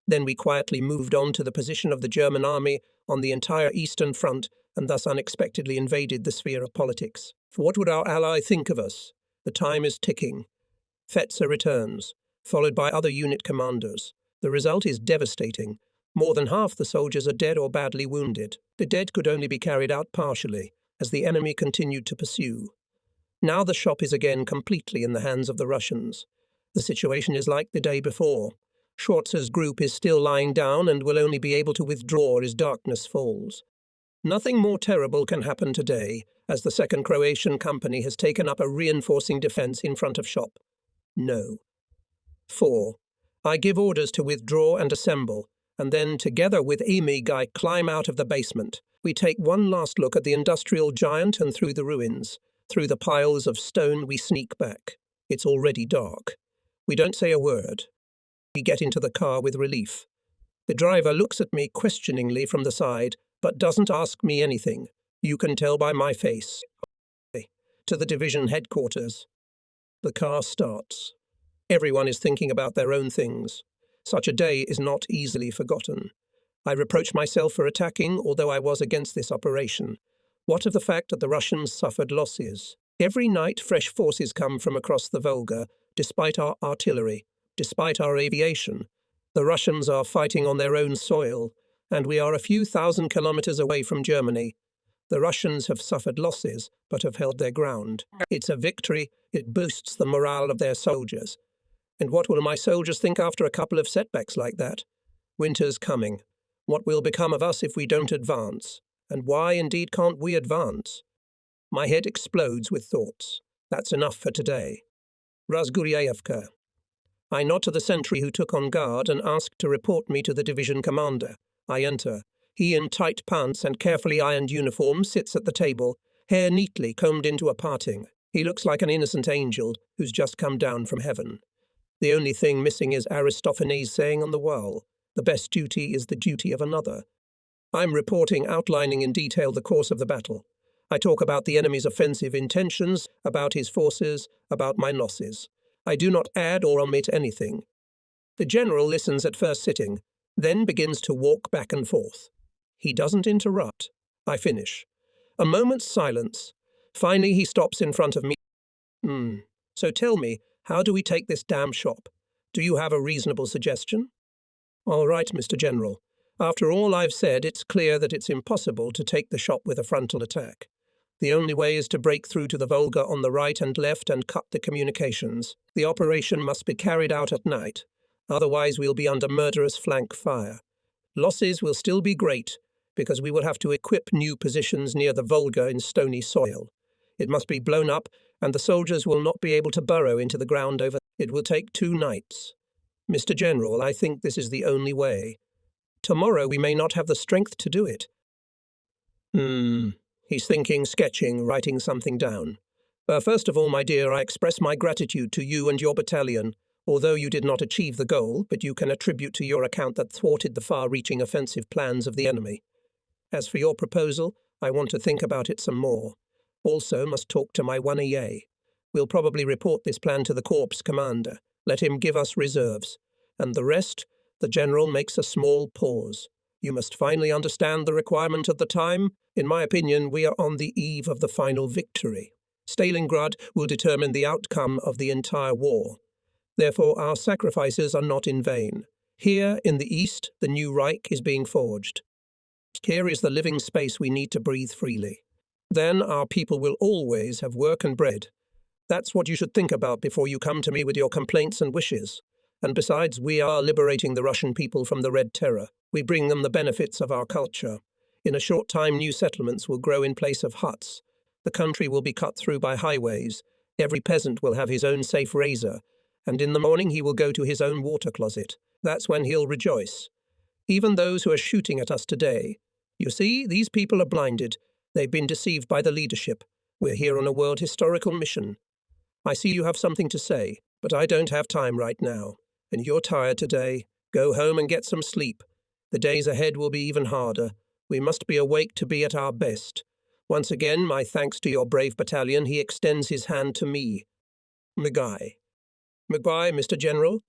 Then we quietly moved on to the position of the German army on the entire Eastern Front, and thus unexpectedly invaded the sphere of politics. For what would our ally think of us? The time is ticking. Fetzer returns, followed by other unit commanders. The result is devastating. More than half the soldiers are dead or badly wounded. The dead could only be carried out partially, as the enemy continued to pursue. Now the shop is again completely in the hands of the Russians. The situation is like the day before. Schwarz's group is still lying down and will only be able to withdraw as darkness falls. Nothing more terrible can happen today, as the Second Croatian Company has taken up a reinforcing defence in front of shop. No. 4. I give orders to withdraw and assemble, and then, together with Imig, I climb out of the basement. We take one last look at the industrial giant and through the ruins. Through the piles of stone we sneak back. It's already dark. We don't say a word. We get into the car with relief. The driver looks at me questioningly from the side, but doesn't ask me anything. You can tell by my face. To the division headquarters. The car starts. Everyone is thinking about their own things. Such a day is not easily forgotten. I reproach myself for attacking, although I was against this operation. What of the fact that the Russians suffered losses? Every night fresh forces come from across the Volga, despite our artillery, despite our aviation. The Russians are fighting on their own soil, and we are a few thousand kilometers away from Germany. The Russians have suffered losses, but have held their ground. It's a victory. It boosts the morale of their soldiers. And what will my soldiers think after a couple of setbacks like that? Winter's coming. What will become of us if we don't advance? And why, indeed, can't we advance? My head explodes with thoughts. That's enough for today. Razgurievka. I nod to the sentry who took on guard and ask to report me to the division commander. I enter. He, in tight pants and carefully ironed uniform, sits at the table, hair neatly combed into a parting. He looks like an innocent angel who's just come down from heaven. The only thing missing is Aristophanes' saying on the wall, "The best duty is the duty of another." I'm reporting, outlining in detail the course of the battle. I talk about the enemy's offensive intentions, about his forces, about my losses. I do not add or omit anything. The general listens at first sitting, then begins to walk back and forth. He doesn't interrupt. I finish. A moment's silence. Finally, he stops in front of me. So tell me, how do we take this damn shop? Do you have a reasonable suggestion? All right, Mr. General. After all I've said, it's clear that it's impossible to take the shop with a frontal attack. The only way is to break through to the Volga on the right and left and cut the communications. The operation must be carried out at night. Otherwise we'll be under murderous flank fire. Losses will still be great, because we will have to equip new positions near the Volga in stony soil. It must be blown up, and the soldiers will not be able to burrow into the ground over. It will take 2 nights. Mr. General, I think this is the only way. Tomorrow we may not have the strength to do it. He's thinking, sketching, writing something down. First of all, my dear, I express my gratitude to you and your battalion. Although you did not achieve the goal, but you can attribute to your account that thwarted the far-reaching offensive plans of the enemy. As for your proposal, I want to think about it some more. Also must talk to my 1EA. We'll probably report this plan to the Corps commander. Let him give us reserves. And the rest, the general makes a small pause. You must finally understand the requirement of the time. In my opinion, we are on the eve of the final victory. Stalingrad will determine the outcome of the entire war. Therefore, our sacrifices are not in vain. Here, in the east, the new Reich is being forged. Here is the living space we need to breathe freely. Then our people will always have work and bread. That's what you should think about before you come to me with your complaints and wishes. And besides, we are liberating the Russian people from the Red Terror. We bring them the benefits of our culture. In a short time, new settlements will grow in place of huts. The country will be cut through by highways. Every peasant will have his own safe razor. And in the morning he will go to his own water closet. That's when he'll rejoice. Even those who are shooting at us today. You see, these people are blinded. They've been deceived by the leadership. We're here on a world historical mission. I see you have something to say, but I don't have time right now. And you're tired today. Go home and get some sleep. The days ahead will be even harder. We must be awake to be at our best. Once again, my thanks to your brave battalion. He extends his hand to me. Goodbye, Mr. General.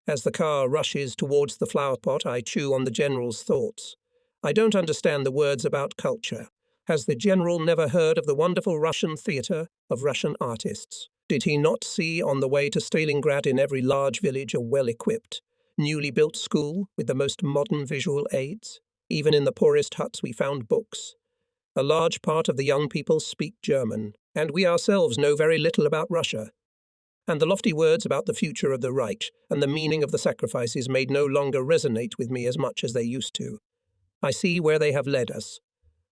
As the car rushes towards the flower pot, I chew on the General's thoughts. I don't understand the words about culture. Has the General never heard of the wonderful Russian theatre of Russian artists? Did he not see on the way to Stalingrad in every large village a well-equipped, newly built school with the most modern visual aids? Even in the poorest huts we found books. A large part of the young people speak German, and we ourselves know very little about Russia. And the lofty words about the future of the Reich and the meaning of the sacrifices made no longer resonate with me as much as they used to. I see where they have led us.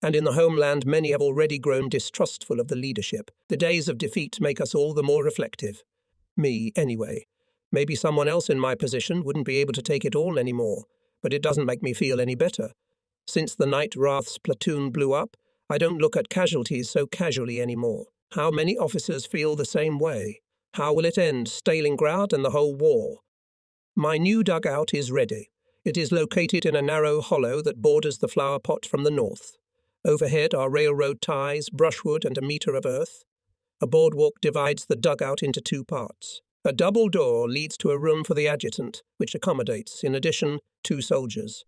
And in the homeland many have already grown distrustful of the leadership. The days of defeat make us all the more reflective. Me, anyway. Maybe someone else in my position wouldn't be able to take it all anymore, but it doesn't make me feel any better. Since the night Wrath's platoon blew up, I don't look at casualties so casually anymore. How many officers feel the same way? How will it end, Stalingrad and the whole war? My new dugout is ready. It is located in a narrow hollow that borders the flower pot from the north. Overhead are railroad ties, brushwood, and a meter of earth. A boardwalk divides the dugout into two parts. A double door leads to a room for the adjutant, which accommodates, in addition, 2 soldiers.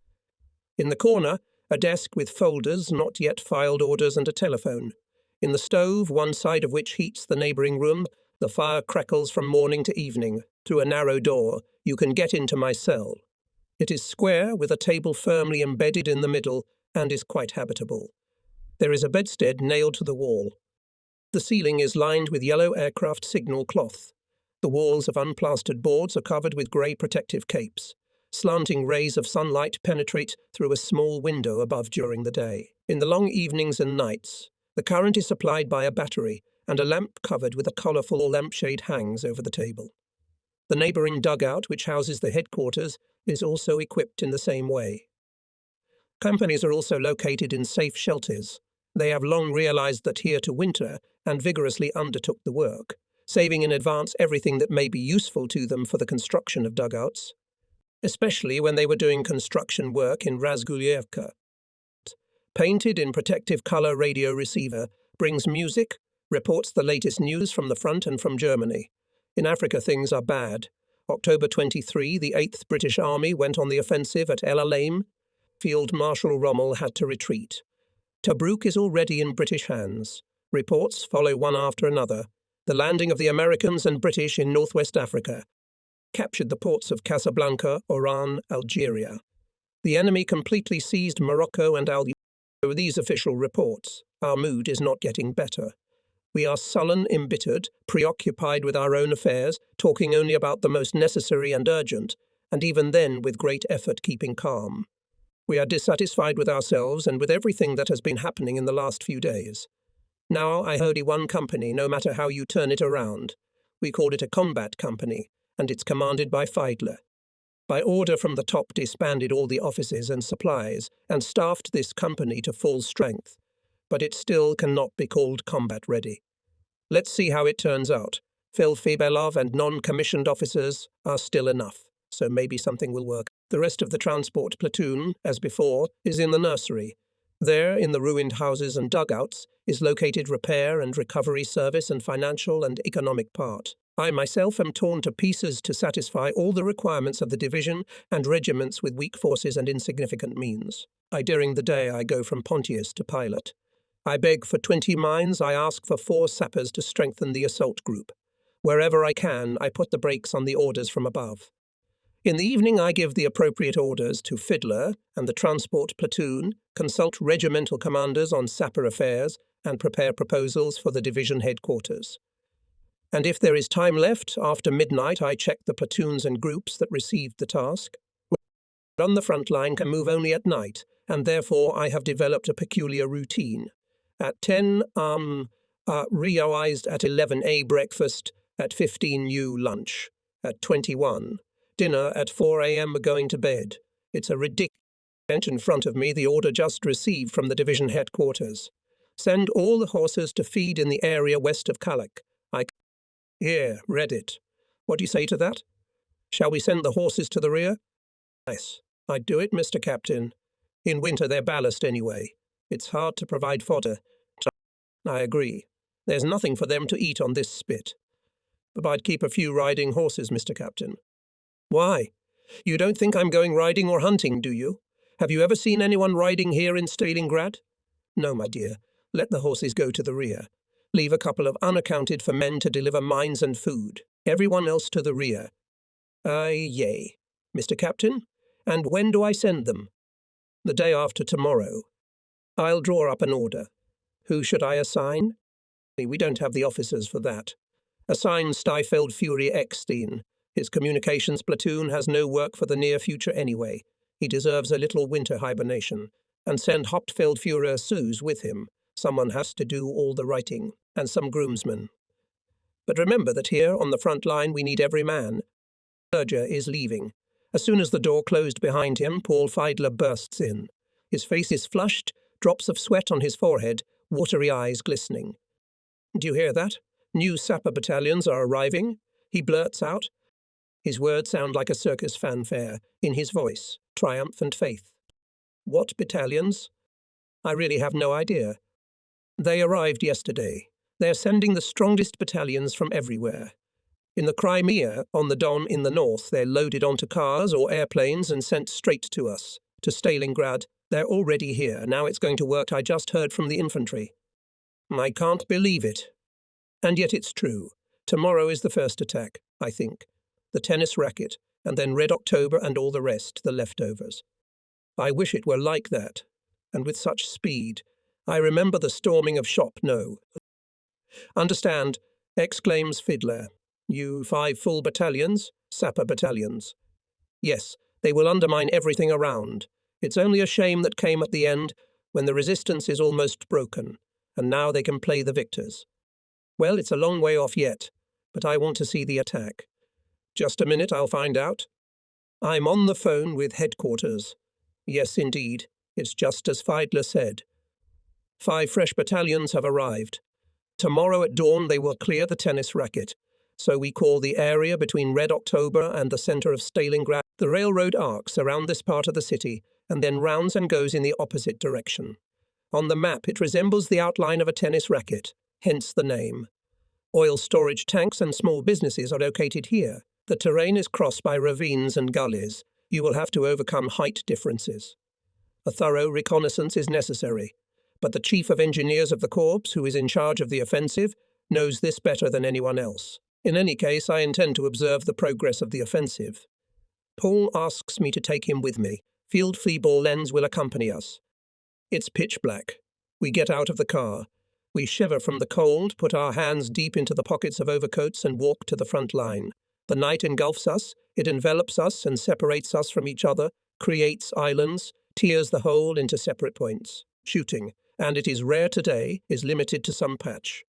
In the corner, a desk with folders, not yet filed orders, and a telephone. In the stove, one side of which heats the neighbouring room, the fire crackles from morning to evening. Through a narrow door, you can get into my cell. It is square, with a table firmly embedded in the middle, and is quite habitable. There is a bedstead nailed to the wall. The ceiling is lined with yellow aircraft signal cloth. The walls of unplastered boards are covered with grey protective capes. Slanting rays of sunlight penetrate through a small window above during the day. In the long evenings and nights, the current is supplied by a battery, and a lamp covered with a colourful lampshade hangs over the table. The neighbouring dugout, which houses the headquarters, is also equipped in the same way. Companies are also located in safe shelters. They have long realised that here to winter and vigorously undertook the work, saving in advance everything that may be useful to them for the construction of dugouts, especially when they were doing construction work in Razgulyevka. Painted in protective colour radio receiver, brings music, reports the latest news from the front and from Germany. In Africa things are bad. October 23, the 8th British Army went on the offensive at El Alamein. Field Marshal Rommel had to retreat. Tobruk is already in British hands. Reports follow one after another. The landing of the Americans and British in northwest Africa captured the ports of Casablanca, Oran, Algeria. The enemy completely seized Morocco and Algeria. With these official reports, our mood is not getting better. We are sullen, embittered, preoccupied with our own affairs, talking only about the most necessary and urgent, and even then with great effort keeping calm. We are dissatisfied with ourselves and with everything that has been happening in the last few days. Now I hold one company, no matter how you turn it around. We call it a combat company, and it's commanded by Feidler. By order from the top disbanded all the offices and supplies, and staffed this company to full strength. but it still cannot be called combat-ready. Let's see how it turns out. Filfibelov and non-commissioned officers are still enough, so maybe something will work. The rest of the transport platoon, as before, is in the nursery. There, in the ruined houses and dugouts, is located repair and recovery service and financial and economic part. I myself am torn to pieces to satisfy all the requirements of the division and regiments with weak forces and insignificant means. During the day I go from Pontius to pilot. I beg for 20 mines, I ask for 4 sappers to strengthen the assault group. Wherever I can, I put the brakes on the orders from above. In the evening I give the appropriate orders to Fiddler and the transport platoon, consult regimental commanders on sapper affairs, and prepare proposals for the division headquarters. And if there is time left, after midnight I check the platoons and groups that received the task. On the front line can move only at night, and therefore I have developed a peculiar routine. At 10, realized at 11 breakfast, at 15 lunch, at 21, dinner, at 4 a.m. going to bed. It's a ridiculous bench in front of me, the order just received from the division headquarters. Send all the horses to feed in the area west of Kalak. Here, read it. What do you say to that? Shall we send the horses to the rear? Nice. I'd do it, Mr. Captain. In winter they're ballast anyway. It's hard to provide fodder. I agree. There's nothing for them to eat on this spit. But I'd keep a few riding horses, Mr. Captain. Why? You don't think I'm going riding or hunting, do you? Have you ever seen anyone riding here in Stalingrad? No, my dear. Let the horses go to the rear. Leave a couple of unaccounted for men to deliver mines and food. Everyone else to the rear. Yea. Mr. Captain? And when do I send them? The day after tomorrow. I'll draw up an order. Who should I assign? We don't have the officers for that. Assign Stiefeld Fury Eckstein. His communications platoon has no work for the near future anyway. He deserves a little winter hibernation. And send Hauptfeldführer Suze with him. Someone has to do all the writing, and some groomsmen. But remember that here on the front line we need every man. Berger is leaving. As soon as the door closed behind him, Paul Fiedler bursts in. His face is flushed, drops of sweat on his forehead, watery eyes glistening. Do you hear that? New sapper battalions are arriving. He blurts out. His words sound like a circus fanfare. In his voice, triumph and faith. What battalions? I really have no idea. They arrived yesterday. They're sending the strongest battalions from everywhere. In the Crimea, on the Don in the north, they're loaded onto cars or airplanes and sent straight to us. To Stalingrad. They're already here. Now it's going to work. I just heard from the infantry. I can't believe it. And yet it's true. Tomorrow is the first attack, I think. The tennis racket, and then Red October and all the rest, the leftovers. I wish it were like that, and with such speed. I remember the storming of Shop, no. Understand, exclaims Fiddler. You 5 full battalions, sapper battalions. Yes, they will undermine everything around. It's only a shame that came at the end, when the resistance is almost broken, and now they can play the victors. Well, it's a long way off yet, but I want to see the attack. Just a minute, I'll find out. I'm on the phone with headquarters. Yes, indeed, it's just as Fiedler said. 5 fresh battalions have arrived. Tomorrow at dawn they will clear the tennis racket, so we call the area between Red October and the centre of Stalingrad. The railroad arcs around this part of the city and then rounds and goes in the opposite direction. On the map it resembles the outline of a tennis racket, hence the name. Oil storage tanks and small businesses are located here. The terrain is crossed by ravines and gullies. You will have to overcome height differences. A thorough reconnaissance is necessary, but the Chief of Engineers of the Corps, who is in charge of the offensive, knows this better than anyone else. In any case, I intend to observe the progress of the offensive. Paul asks me to take him with me. Field Feeble Lens will accompany us. It's pitch black. We get out of the car. We shiver from the cold, put our hands deep into the pockets of overcoats and walk to the front line. The night engulfs us, it envelops us and separates us from each other, creates islands, tears the whole into separate points. Shooting, and it is rare today, is limited to some patch.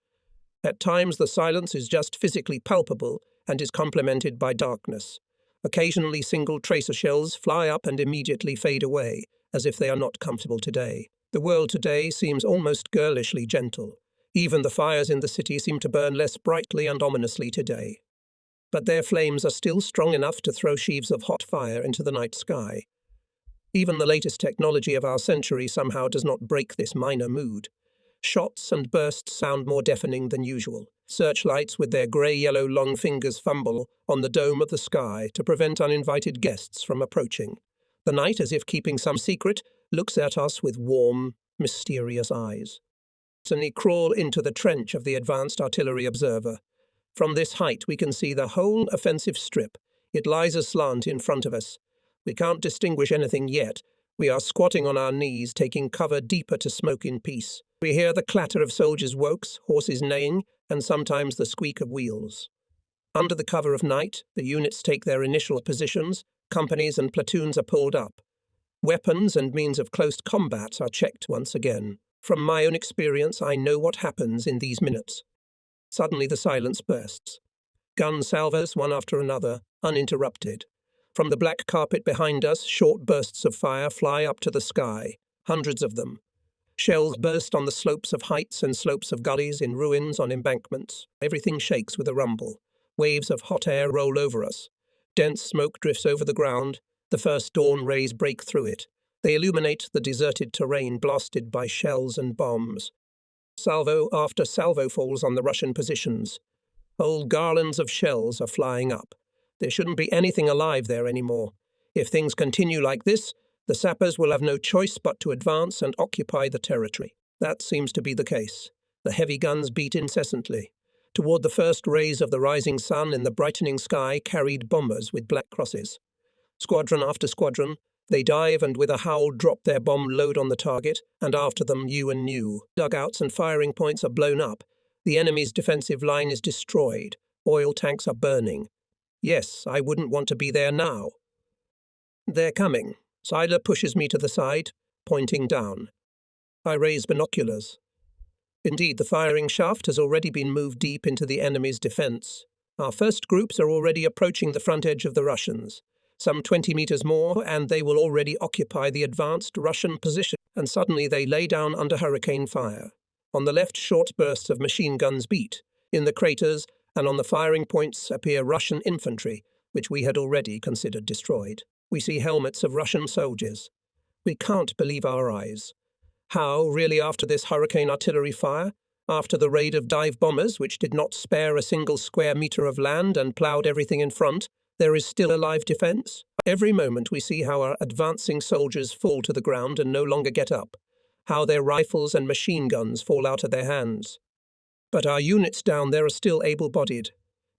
At times the silence is just physically palpable and is complemented by darkness. Occasionally single tracer shells fly up and immediately fade away, as if they are not comfortable today. The world today seems almost girlishly gentle. Even the fires in the city seem to burn less brightly and ominously today. But their flames are still strong enough to throw sheaves of hot fire into the night sky. Even the latest technology of our century somehow does not break this minor mood. Shots and bursts sound more deafening than usual. Searchlights with their grey-yellow long fingers fumble on the dome of the sky to prevent uninvited guests from approaching. The night, as if keeping some secret, looks at us with warm, mysterious eyes. We crawl into the trench of the Advanced Artillery Observer. From this height we can see the whole offensive strip. It lies aslant in front of us. We can't distinguish anything yet. We are squatting on our knees, taking cover deeper to smoke in peace. We hear the clatter of soldiers' wokes, horses neighing, and sometimes the squeak of wheels. Under the cover of night, the units take their initial positions, companies and platoons are pulled up. Weapons and means of close combat are checked once again. From my own experience, I know what happens in these minutes. Suddenly the silence bursts. Gun salvos, one after another, uninterrupted. From the black carpet behind us, short bursts of fire fly up to the sky, hundreds of them. Shells burst on the slopes of heights and slopes of gullies, in ruins, on embankments. Everything shakes with a rumble. Waves of hot air roll over us. Dense smoke drifts over the ground. The first dawn rays break through it. They illuminate the deserted terrain blasted by shells and bombs. Salvo after salvo falls on the Russian positions. Whole garlands of shells are flying up. There shouldn't be anything alive there anymore. If things continue like this, the sappers will have no choice but to advance and occupy the territory. That seems to be the case. The heavy guns beat incessantly. Toward the first rays of the rising sun in the brightening sky carried bombers with black crosses. Squadron after squadron, they dive and with a howl drop their bomb load on the target, and after them new and new. Dugouts and firing points are blown up. The enemy's defensive line is destroyed. Oil tanks are burning. Yes, I wouldn't want to be there now. They're coming. Siler pushes me to the side, pointing down. I raise binoculars. Indeed, the firing shaft has already been moved deep into the enemy's defense. Our first groups are already approaching the front edge of the Russians. Some 20 meters more, and they will already occupy the advanced Russian position, and suddenly they lay down under hurricane fire. On the left, short bursts of machine guns beat. In the craters and on the firing points appear Russian infantry, which we had already considered destroyed. We see helmets of Russian soldiers. We can't believe our eyes. How, really, after this hurricane artillery fire, after the raid of dive bombers, which did not spare a single square meter of land and ploughed everything in front, there is still a live defence? Every moment we see how our advancing soldiers fall to the ground and no longer get up, how their rifles and machine guns fall out of their hands. But our units down there are still able-bodied.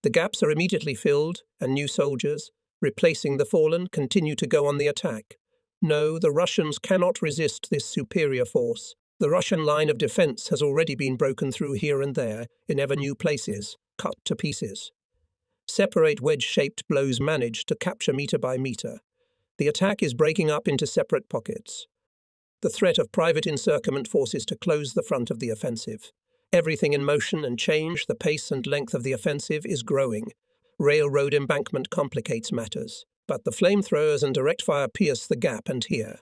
The gaps are immediately filled, and new soldiers, replacing the fallen, continue to go on the attack. No, the Russians cannot resist this superior force. The Russian line of defence has already been broken through here and there, in ever new places, cut to pieces. Separate wedge-shaped blows manage to capture metre by metre. The attack is breaking up into separate pockets. The threat of private encirclement forces to close the front of the offensive. Everything in motion and change, the pace and length of the offensive is growing. Railroad embankment complicates matters, but the flamethrowers and direct fire pierce the gap and here.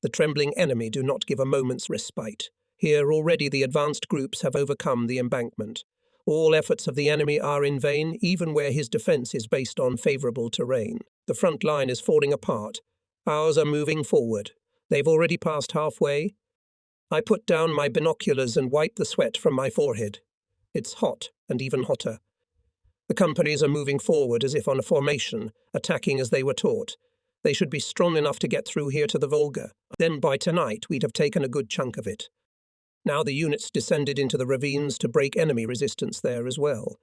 The trembling enemy do not give a moment's respite. Here already the advanced groups have overcome the embankment. All efforts of the enemy are in vain, even where his defence is based on favourable terrain. The front line is falling apart. Ours are moving forward. They've already passed halfway. I put down my binoculars and wipe the sweat from my forehead. It's hot, and even hotter. The companies are moving forward as if on a formation, attacking as they were taught. They should be strong enough to get through here to the Volga. Then by tonight we'd have taken a good chunk of it. Now the units descended into the ravines to break enemy resistance there as well.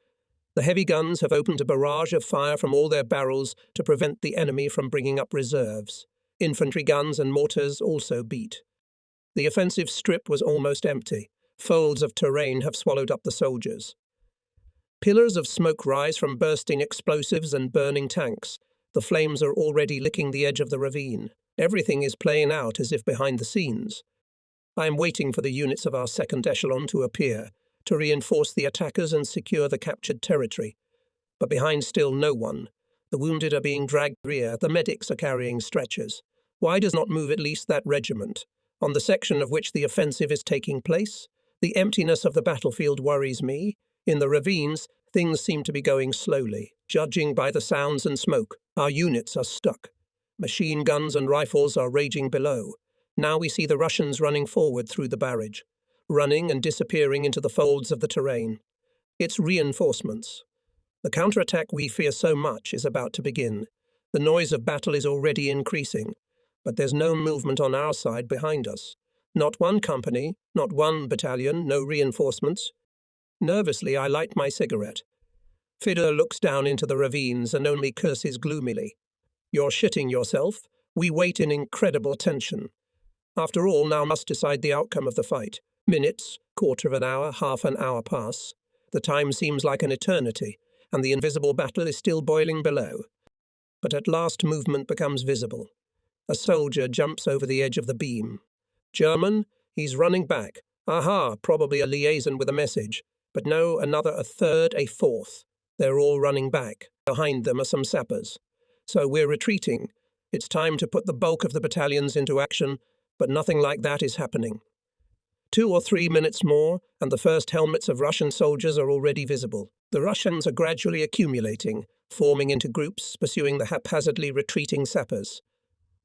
The heavy guns have opened a barrage of fire from all their barrels to prevent the enemy from bringing up reserves. Infantry guns and mortars also beat. The offensive strip was almost empty. Folds of terrain have swallowed up the soldiers. Pillars of smoke rise from bursting explosives and burning tanks. The flames are already licking the edge of the ravine. Everything is playing out as if behind the scenes. I am waiting for the units of our second echelon to appear, to reinforce the attackers and secure the captured territory. But behind still no one. The wounded are being dragged rear, the medics are carrying stretchers. Why does not move at least that regiment? On the section of which the offensive is taking place, the emptiness of the battlefield worries me. In the ravines, things seem to be going slowly. Judging by the sounds and smoke, our units are stuck. Machine guns and rifles are raging below. Now we see the Russians running forward through the barrage, running and disappearing into the folds of the terrain. It's reinforcements. The counterattack we fear so much is about to begin. The noise of battle is already increasing, but there's no movement on our side behind us. Not one company, not one battalion, no reinforcements. Nervously, I light my cigarette. Fiddler looks down into the ravines and only curses gloomily. You're shitting yourself. We wait in incredible tension. After all, now must decide the outcome of the fight. Minutes, quarter of an hour, half an hour pass. The time seems like an eternity, and the invisible battle is still boiling below. But at last movement becomes visible. A soldier jumps over the edge of the beam. German, he's running back. Aha, probably a liaison with a message. But no, another, a third, a fourth. They're all running back. Behind them are some sappers. So we're retreating. It's time to put the bulk of the battalions into action, but nothing like that is happening. 2 or 3 minutes more, and the first helmets of Russian soldiers are already visible. The Russians are gradually accumulating, forming into groups, pursuing the haphazardly retreating sappers.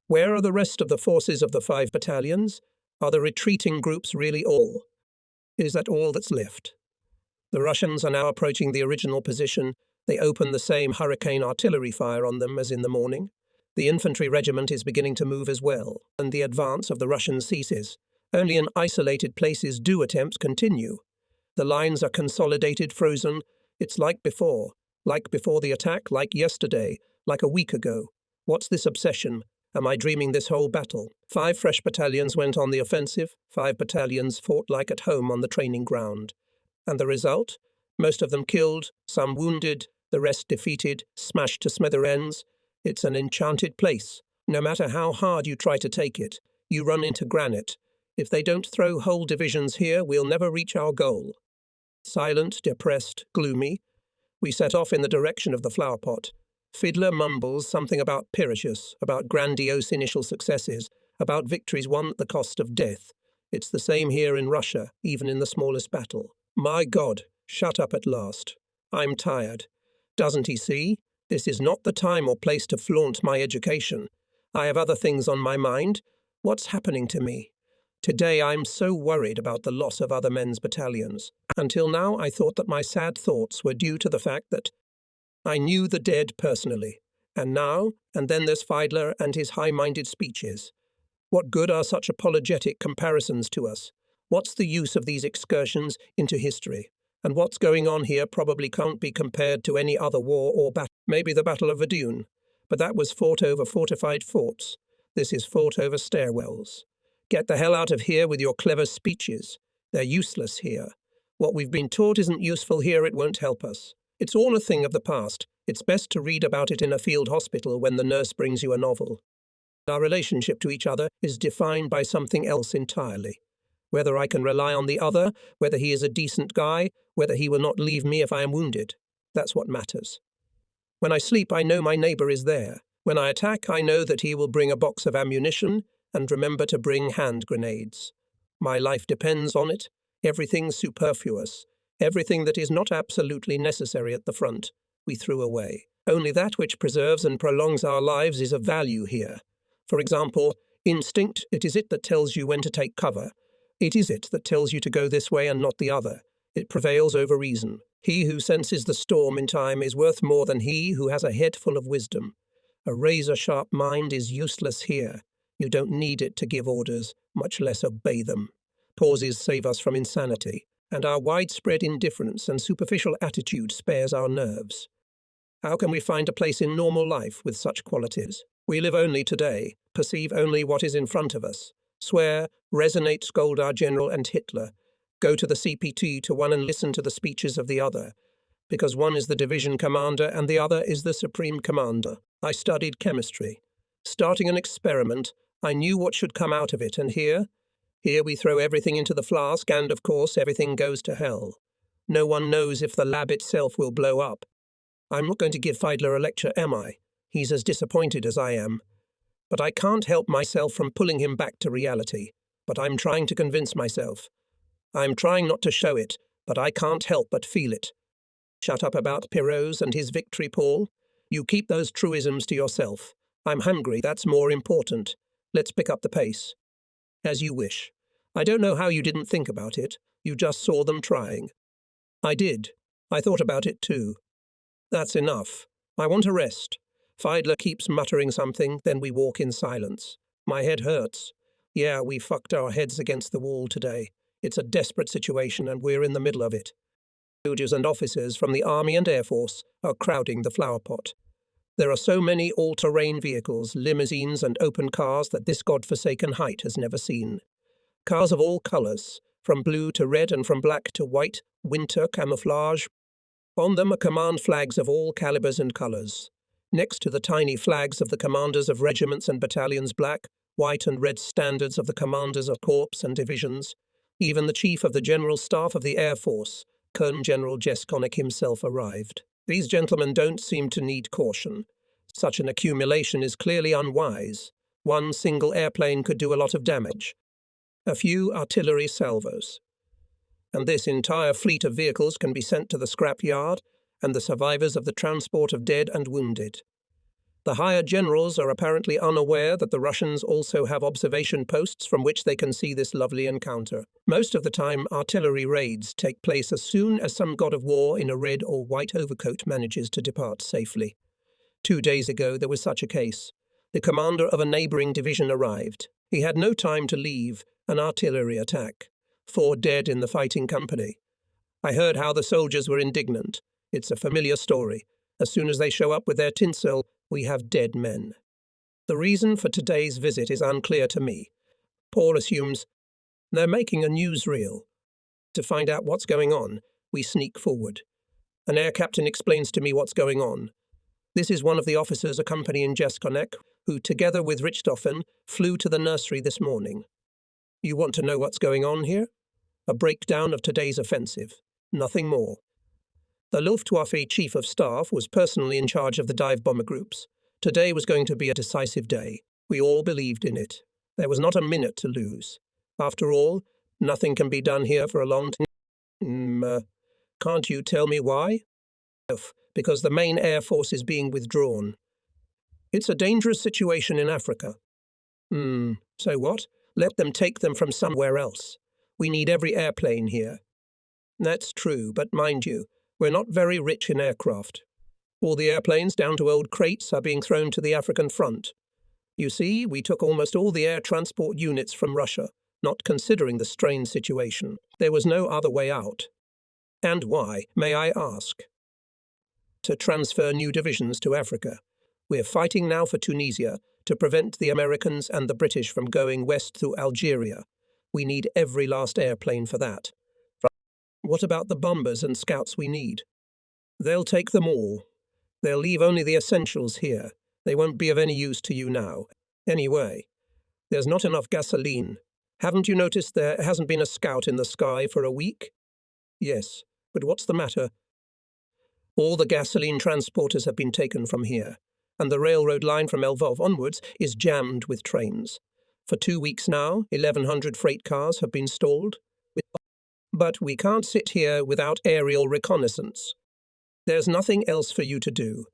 Where are the rest of the forces of the 5 battalions? Are the retreating groups really all? Is that all that's left? The Russians are now approaching the original position. They open the same hurricane artillery fire on them as in the morning. The infantry regiment is beginning to move as well, and the advance of the Russians ceases. Only in isolated places do attempts continue. The lines are consolidated, frozen. It's like before the attack, like yesterday, like a week ago. What's this obsession? Am I dreaming this whole battle? 5 fresh battalions went on the offensive. 5 battalions fought like at home on the training ground. And the result? Most of them killed, some wounded, the rest defeated, smashed to smithereens. It's an enchanted place. No matter how hard you try to take it, you run into granite. If they don't throw whole divisions here, we'll never reach our goal. Silent, depressed, gloomy, we set off in the direction of the flower pot. Fiddler mumbles something about Pyrrhus, about grandiose initial successes, about victories won at the cost of death. It's the same here in Russia, even in the smallest battle. My God, shut up at last. I'm tired. Doesn't he see? This is not the time or place to flaunt my education. I have other things on my mind. What's happening to me? Today I'm so worried about the loss of other men's battalions. Until now I thought that my sad thoughts were due to the fact that I knew the dead personally. And now, and then there's Fiedler and his high-minded speeches. What good are such apologetic comparisons to us? What's the use of these excursions into history? And what's going on here probably can't be compared to any other war or battle. Maybe the Battle of Verdun, but that was fought over fortified forts. This is fought over stairwells. Get the hell out of here with your clever speeches. They're useless here. What we've been taught isn't useful here, it won't help us. It's all a thing of the past. It's best to read about it in a field hospital when the nurse brings you a novel. Our relationship to each other is defined by something else entirely. Whether I can rely on the other, whether he is a decent guy, whether he will not leave me if I am wounded. That's what matters. When I sleep, I know my neighbour is there. When I attack, I know that he will bring a box of ammunition and remember to bring hand grenades. My life depends on it. Everything superfluous, everything that is not absolutely necessary at the front, we threw away. Only that which preserves and prolongs our lives is of value here. For example, instinct, it is it that tells you when to take cover. It is it that tells you to go this way and not the other. It prevails over reason. He who senses the storm in time is worth more than he who has a head full of wisdom. A razor-sharp mind is useless here. You don't need it to give orders, much less obey them. Pauses save us from insanity, and our widespread indifference and superficial attitude spares our nerves. How can we find a place in normal life with such qualities? We live only today, perceive only what is in front of us, swear, resonate, scold our general and Hitler, go to the CPT to one and listen to the speeches of the other, because one is the division commander and the other is the supreme commander. I studied chemistry. Starting an experiment, I knew what should come out of it, and here we throw everything into the flask and, of course, everything goes to hell. No one knows if the lab itself will blow up. I'm not going to give Fiedler a lecture, am I? He's as disappointed as I am. But I can't help myself from pulling him back to reality. but I'm trying to convince myself. I'm trying not to show it, but I can't help but feel it. Shut up about Pirose and his victory, Paul. You keep those truisms to yourself. I'm hungry, that's more important. Let's pick up the pace. As you wish. I don't know how you didn't think about it. You just saw them trying. I did. I thought about it too. That's enough. I want a rest. Fiedler keeps muttering something, then we walk in silence. My head hurts. Yeah, we fucked our heads against the wall today. It's a desperate situation and we're in the middle of it. Soldiers and officers from the Army and Air Force are crowding the flower pot. There are so many all-terrain vehicles, limousines and open cars that this godforsaken height has never seen. Cars of all colours, from blue to red and from black to white, winter camouflage. On them are command flags of all calibers and colours. Next to the tiny flags of the commanders of regiments and battalions, black, white and red standards of the commanders of corps and divisions. Even the Chief of the General Staff of the Air Force, Colonel General Jeskonik himself, arrived. These gentlemen don't seem to need caution. Such an accumulation is clearly unwise. One single airplane could do a lot of damage. A few artillery salvos. And this entire fleet of vehicles can be sent to the scrap yard and the survivors of the transport of dead and wounded. The higher generals are apparently unaware that the Russians also have observation posts from which they can see this lovely encounter. Most of the time, artillery raids take place as soon as some god of war in a red or white overcoat manages to depart safely. 2 days ago, there was such a case. The commander of a neighbouring division arrived. He had no time to leave an artillery attack. 4 dead in the fighting company. I heard how the soldiers were indignant. It's a familiar story. As soon as they show up with their tinsel, we have dead men. The reason for today's visit is unclear to me. Paul assumes they're making a newsreel. To find out what's going on, we sneak forward. An air captain explains to me what's going on. This is one of the officers accompanying Jeskonek, who, together with Richthofen, flew to the nursery this morning. You want to know what's going on here? A breakdown of today's offensive. Nothing more. The Luftwaffe Chief of Staff was personally in charge of the dive bomber groups. Today was going to be a decisive day. We all believed in it. There was not a minute to lose. After all, nothing can be done here for a long time. Can't you tell me why? Because the main air force is being withdrawn. It's a dangerous situation in Africa. So what? Let them take them from somewhere else. We need every airplane here. That's true, but mind you, we're not very rich in aircraft. All the airplanes, down to old crates, are being thrown to the African front. You see, we took almost all the air transport units from Russia, not considering the strained situation. There was no other way out. And why, may I ask? To transfer new divisions to Africa. We're fighting now for Tunisia to prevent the Americans and the British from going west through Algeria. We need every last airplane for that. What about the bombers and scouts we need? They'll take them all. They'll leave only the essentials here. They won't be of any use to you now. Anyway, there's not enough gasoline. Haven't you noticed there hasn't been a scout in the sky for a week? Yes, but what's the matter? All the gasoline transporters have been taken from here, and the railroad line from Lvov onwards is jammed with trains. For 2 weeks now, 1,100 freight cars have been stalled. But we can't sit here without aerial reconnaissance. There's nothing else for you to do.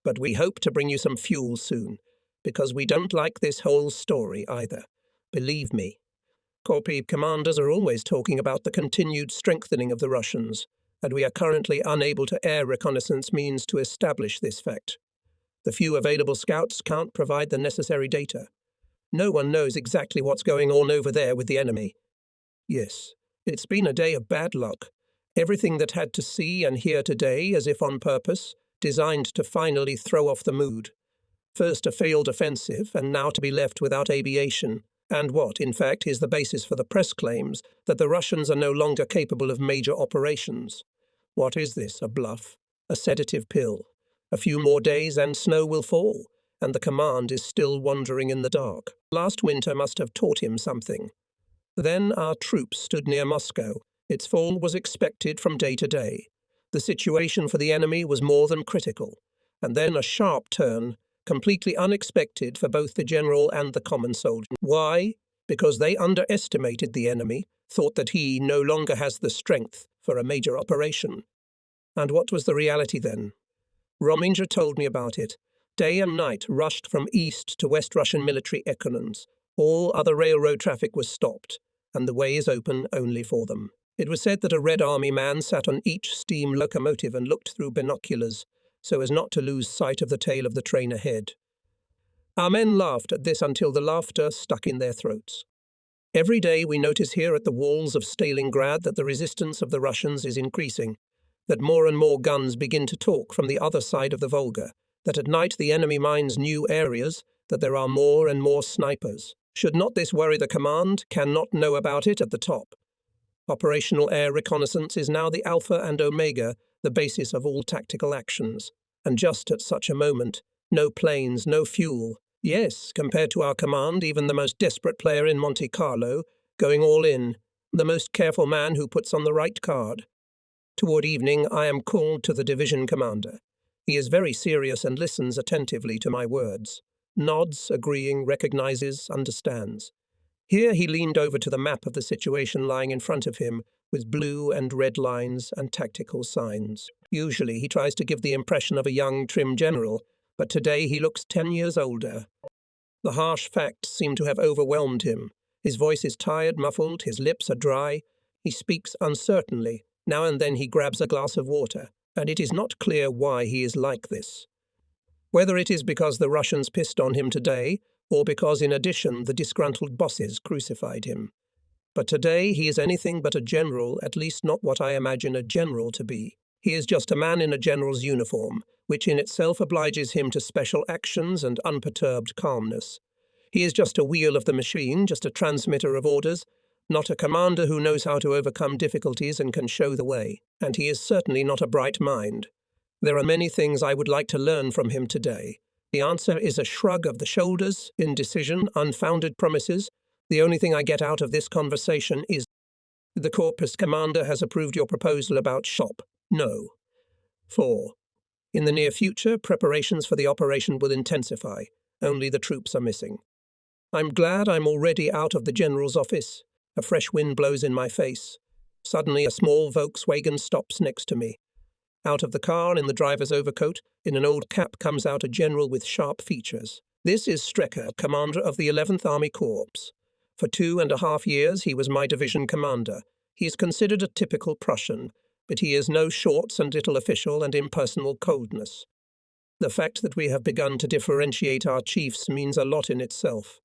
But we hope to bring you some fuel soon, because we don't like this whole story either. Believe me. Corps commanders are always talking about the continued strengthening of the Russians, and we are currently unable to air reconnaissance means to establish this fact. The few available scouts can't provide the necessary data. No one knows exactly what's going on over there with the enemy. Yes. It's been a day of bad luck. Everything that had to see and hear today, as if on purpose, designed to finally throw off the mood. First a failed offensive, and now to be left without aviation. And what, in fact, is the basis for the press claims that the Russians are no longer capable of major operations. What is this, a bluff? A sedative pill? A few more days and snow will fall, and the command is still wandering in the dark. Last winter must have taught him something. Then our troops stood near Moscow. Its fall was expected from day to day. The situation for the enemy was more than critical. And then a sharp turn, completely unexpected for both the general and the common soldier. Why? because they underestimated the enemy, thought that he no longer has the strength for a major operation. And what was the reality then? Rominger told me about it. Day and night rushed from east to west Russian military echelons. All other railroad traffic was stopped, and the way is open only for them. It was said that a Red Army man sat on each steam locomotive and looked through binoculars so as not to lose sight of the tail of the train ahead. Our men laughed at this until the laughter stuck in their throats. Every day we notice here at the walls of Stalingrad that the resistance of the Russians is increasing, that more and more guns begin to talk from the other side of the Volga, that at night the enemy mines new areas, that there are more and more snipers. Should not this worry the command? Cannot know about it at the top. Operational air reconnaissance is now the alpha and omega, the basis of all tactical actions. And just at such a moment, no planes, no fuel. Yes, compared to our command, even the most desperate player in Monte Carlo, going all in, the most careful man who puts on the right card. Toward evening, I am called to the division commander. He is very serious and listens attentively to my words. Nods, agreeing, recognizes, understands. Here he leaned over to the map of the situation lying in front of him, with blue and red lines and tactical signs. Usually he tries to give the impression of a young, trim general, but today he looks 10 years older. The harsh facts seem to have overwhelmed him. His voice is tired, muffled, his lips are dry. He speaks uncertainly. Now and then he grabs a glass of water, and it is not clear why he is like this. Whether it is because the Russians pissed on him today, or because in addition the disgruntled bosses crucified him. But today he is anything but a general, at least not what I imagine a general to be. He is just a man in a general's uniform, which in itself obliges him to special actions and unperturbed calmness. He is just a wheel of the machine, just a transmitter of orders, not a commander who knows how to overcome difficulties and can show the way. And he is certainly not a bright mind. There are many things I would like to learn from him today. The answer is a shrug of the shoulders, indecision, unfounded promises. The only thing I get out of this conversation is, the Corpus Commander has approved your proposal about shop. No. 4. In the near future, preparations for the operation will intensify. Only the troops are missing. I'm glad I'm already out of the general's office. A fresh wind blows in my face. Suddenly a small Volkswagen stops next to me. Out of the car, in the driver's overcoat, in an old cap, comes out a general with sharp features. This is Strecker, commander of the 11th Army Corps. For 2.5 years he was my division commander. He is considered a typical Prussian, but he is no shorts and little official and impersonal coldness. The fact that we have begun to differentiate our chiefs means a lot in itself.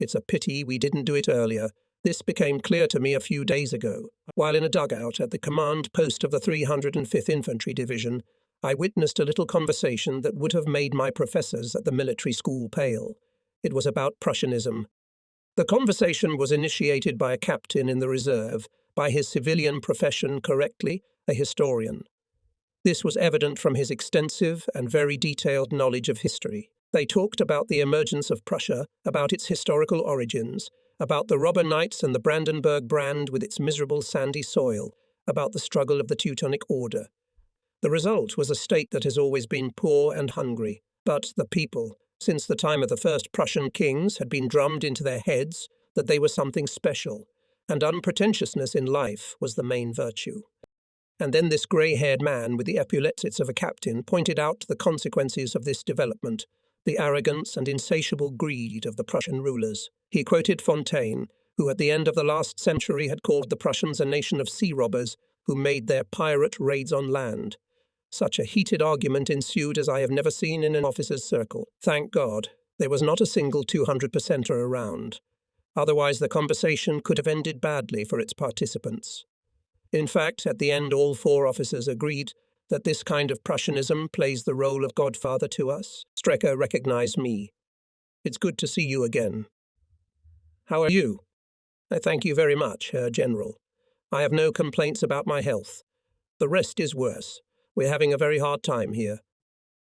It's a pity we didn't do it earlier. This became clear to me a few days ago. While in a dugout at the command post of the 305th Infantry Division, I witnessed a little conversation that would have made my professors at the military school pale. It was about Prussianism. The conversation was initiated by a captain in the reserve, by his civilian profession correctly, a historian. This was evident from his extensive and very detailed knowledge of history. They talked about the emergence of Prussia, about its historical origins, about the robber knights and the Brandenburg brand with its miserable sandy soil, about the struggle of the Teutonic Order. The result was a state that has always been poor and hungry, but the people, since the time of the first Prussian kings, had been drummed into their heads that they were something special, and unpretentiousness in life was the main virtue. And then this grey-haired man with the epaulets of a captain pointed out the consequences of this development, the arrogance and insatiable greed of the Prussian rulers. He quoted Fontaine, who at the end of the last century had called the Prussians a nation of sea robbers who made their pirate raids on land. Such a heated argument ensued as I have never seen in an officer's circle. Thank God, there was not a single 200%er around. Otherwise the conversation could have ended badly for its participants. In fact, at the end all 4 officers agreed that this kind of Prussianism plays the role of godfather to us. Strecker recognized me. It's good to see you again. How are you? I thank you very much, Herr General. I have no complaints about my health. The rest is worse. We're having a very hard time here.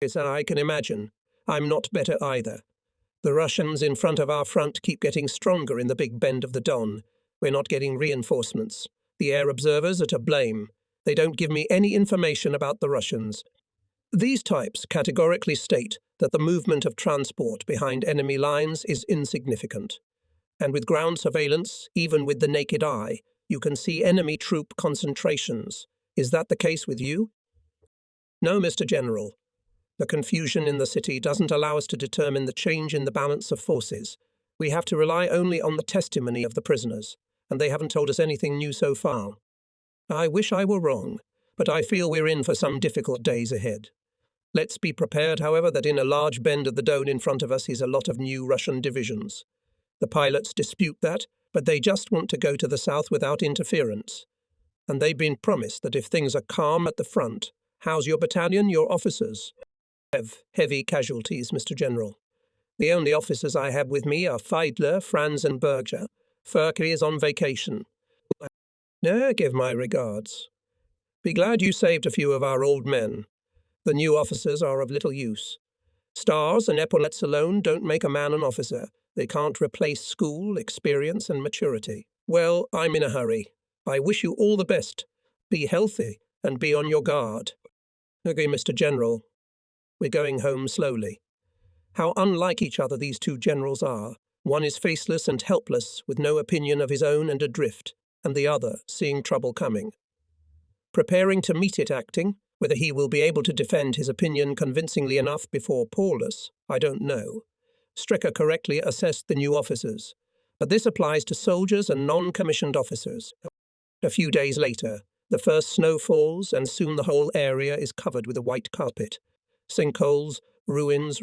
Yes, I can imagine. I'm not better either. The Russians in front of our front keep getting stronger in the big bend of the Don. We're not getting reinforcements. The air observers are to blame. They don't give me any information about the Russians. These types categorically state that the movement of transport behind enemy lines is insignificant. and with ground surveillance, even with the naked eye, you can see enemy troop concentrations. Is that the case with you? No, Mr. General. The confusion in the city doesn't allow us to determine the change in the balance of forces. We have to rely only on the testimony of the prisoners, and they haven't told us anything new so far. I wish I were wrong, but I feel we're in for some difficult days ahead. Let's be prepared, however, that in a large bend of the Don in front of us is a lot of new Russian divisions. The pilots dispute that, but they just want to go to the south without interference. And they've been promised that if things are calm at the front, how's your battalion, your officers? Have heavy casualties, Mr. General. The only officers I have with me are Feidler, Franz and Berger. Ferke is on vacation. Give my regards. Be glad you saved a few of our old men. The new officers are of little use. Stars and epaulets alone don't make a man an officer. They can't replace school, experience and maturity. Well, I'm in a hurry. I wish you all the best. Be healthy and be on your guard. Okay, Mr. General. We're going home slowly. How unlike each other these two generals are. One is faceless and helpless, with no opinion of his own and adrift, and the other seeing trouble coming. Preparing to meet it acting, whether he will be able to defend his opinion convincingly enough before Paulus, I don't know. Stricker correctly assessed the new officers, but this applies to soldiers and non-commissioned officers. A few days later, the first snow falls, and soon the whole area is covered with a white carpet. Sinkholes, ruins,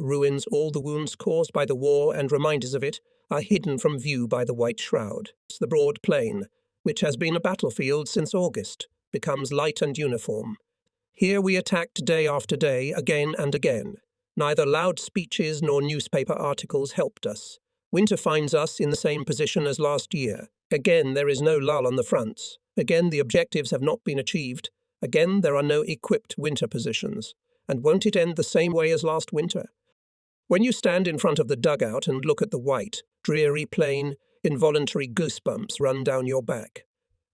all the wounds caused by the war and reminders of it are hidden from view by the white shroud. The broad plain, which has been a battlefield since August, becomes light and uniform. Here we attacked day after day, again and again. Neither loud speeches nor newspaper articles helped us. Winter finds us in the same position as last year. Again there is no lull on the fronts. Again the objectives have not been achieved. Again there are no equipped winter positions. And won't it end the same way as last winter? When you stand in front of the dugout and look at the white, dreary plain, involuntary goosebumps run down your back.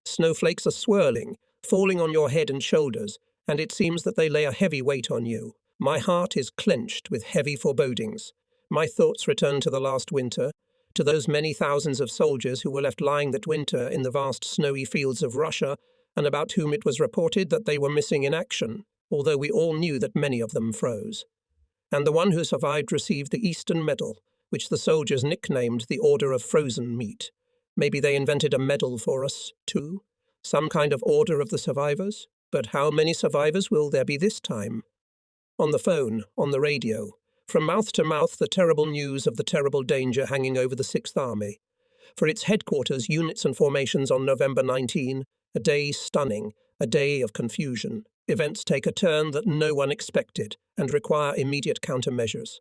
Snowflakes are swirling, falling on your head and shoulders, and it seems that they lay a heavy weight on you. My heart is clenched with heavy forebodings. My thoughts return to the last winter, to those many thousands of soldiers who were left lying that winter in the vast snowy fields of Russia, and about whom it was reported that they were missing in action, although we all knew that many of them froze. And the one who survived received the Eastern Medal, which the soldiers nicknamed the Order of Frozen Meat. Maybe they invented a medal for us, too? Some kind of Order of the Survivors? But how many survivors will there be this time? On the phone, on the radio, from mouth to mouth the terrible news of the terrible danger hanging over the Sixth Army. For its headquarters, units and formations on November 19, a day stunning, a day of confusion. Events take a turn that no one expected and require immediate countermeasures.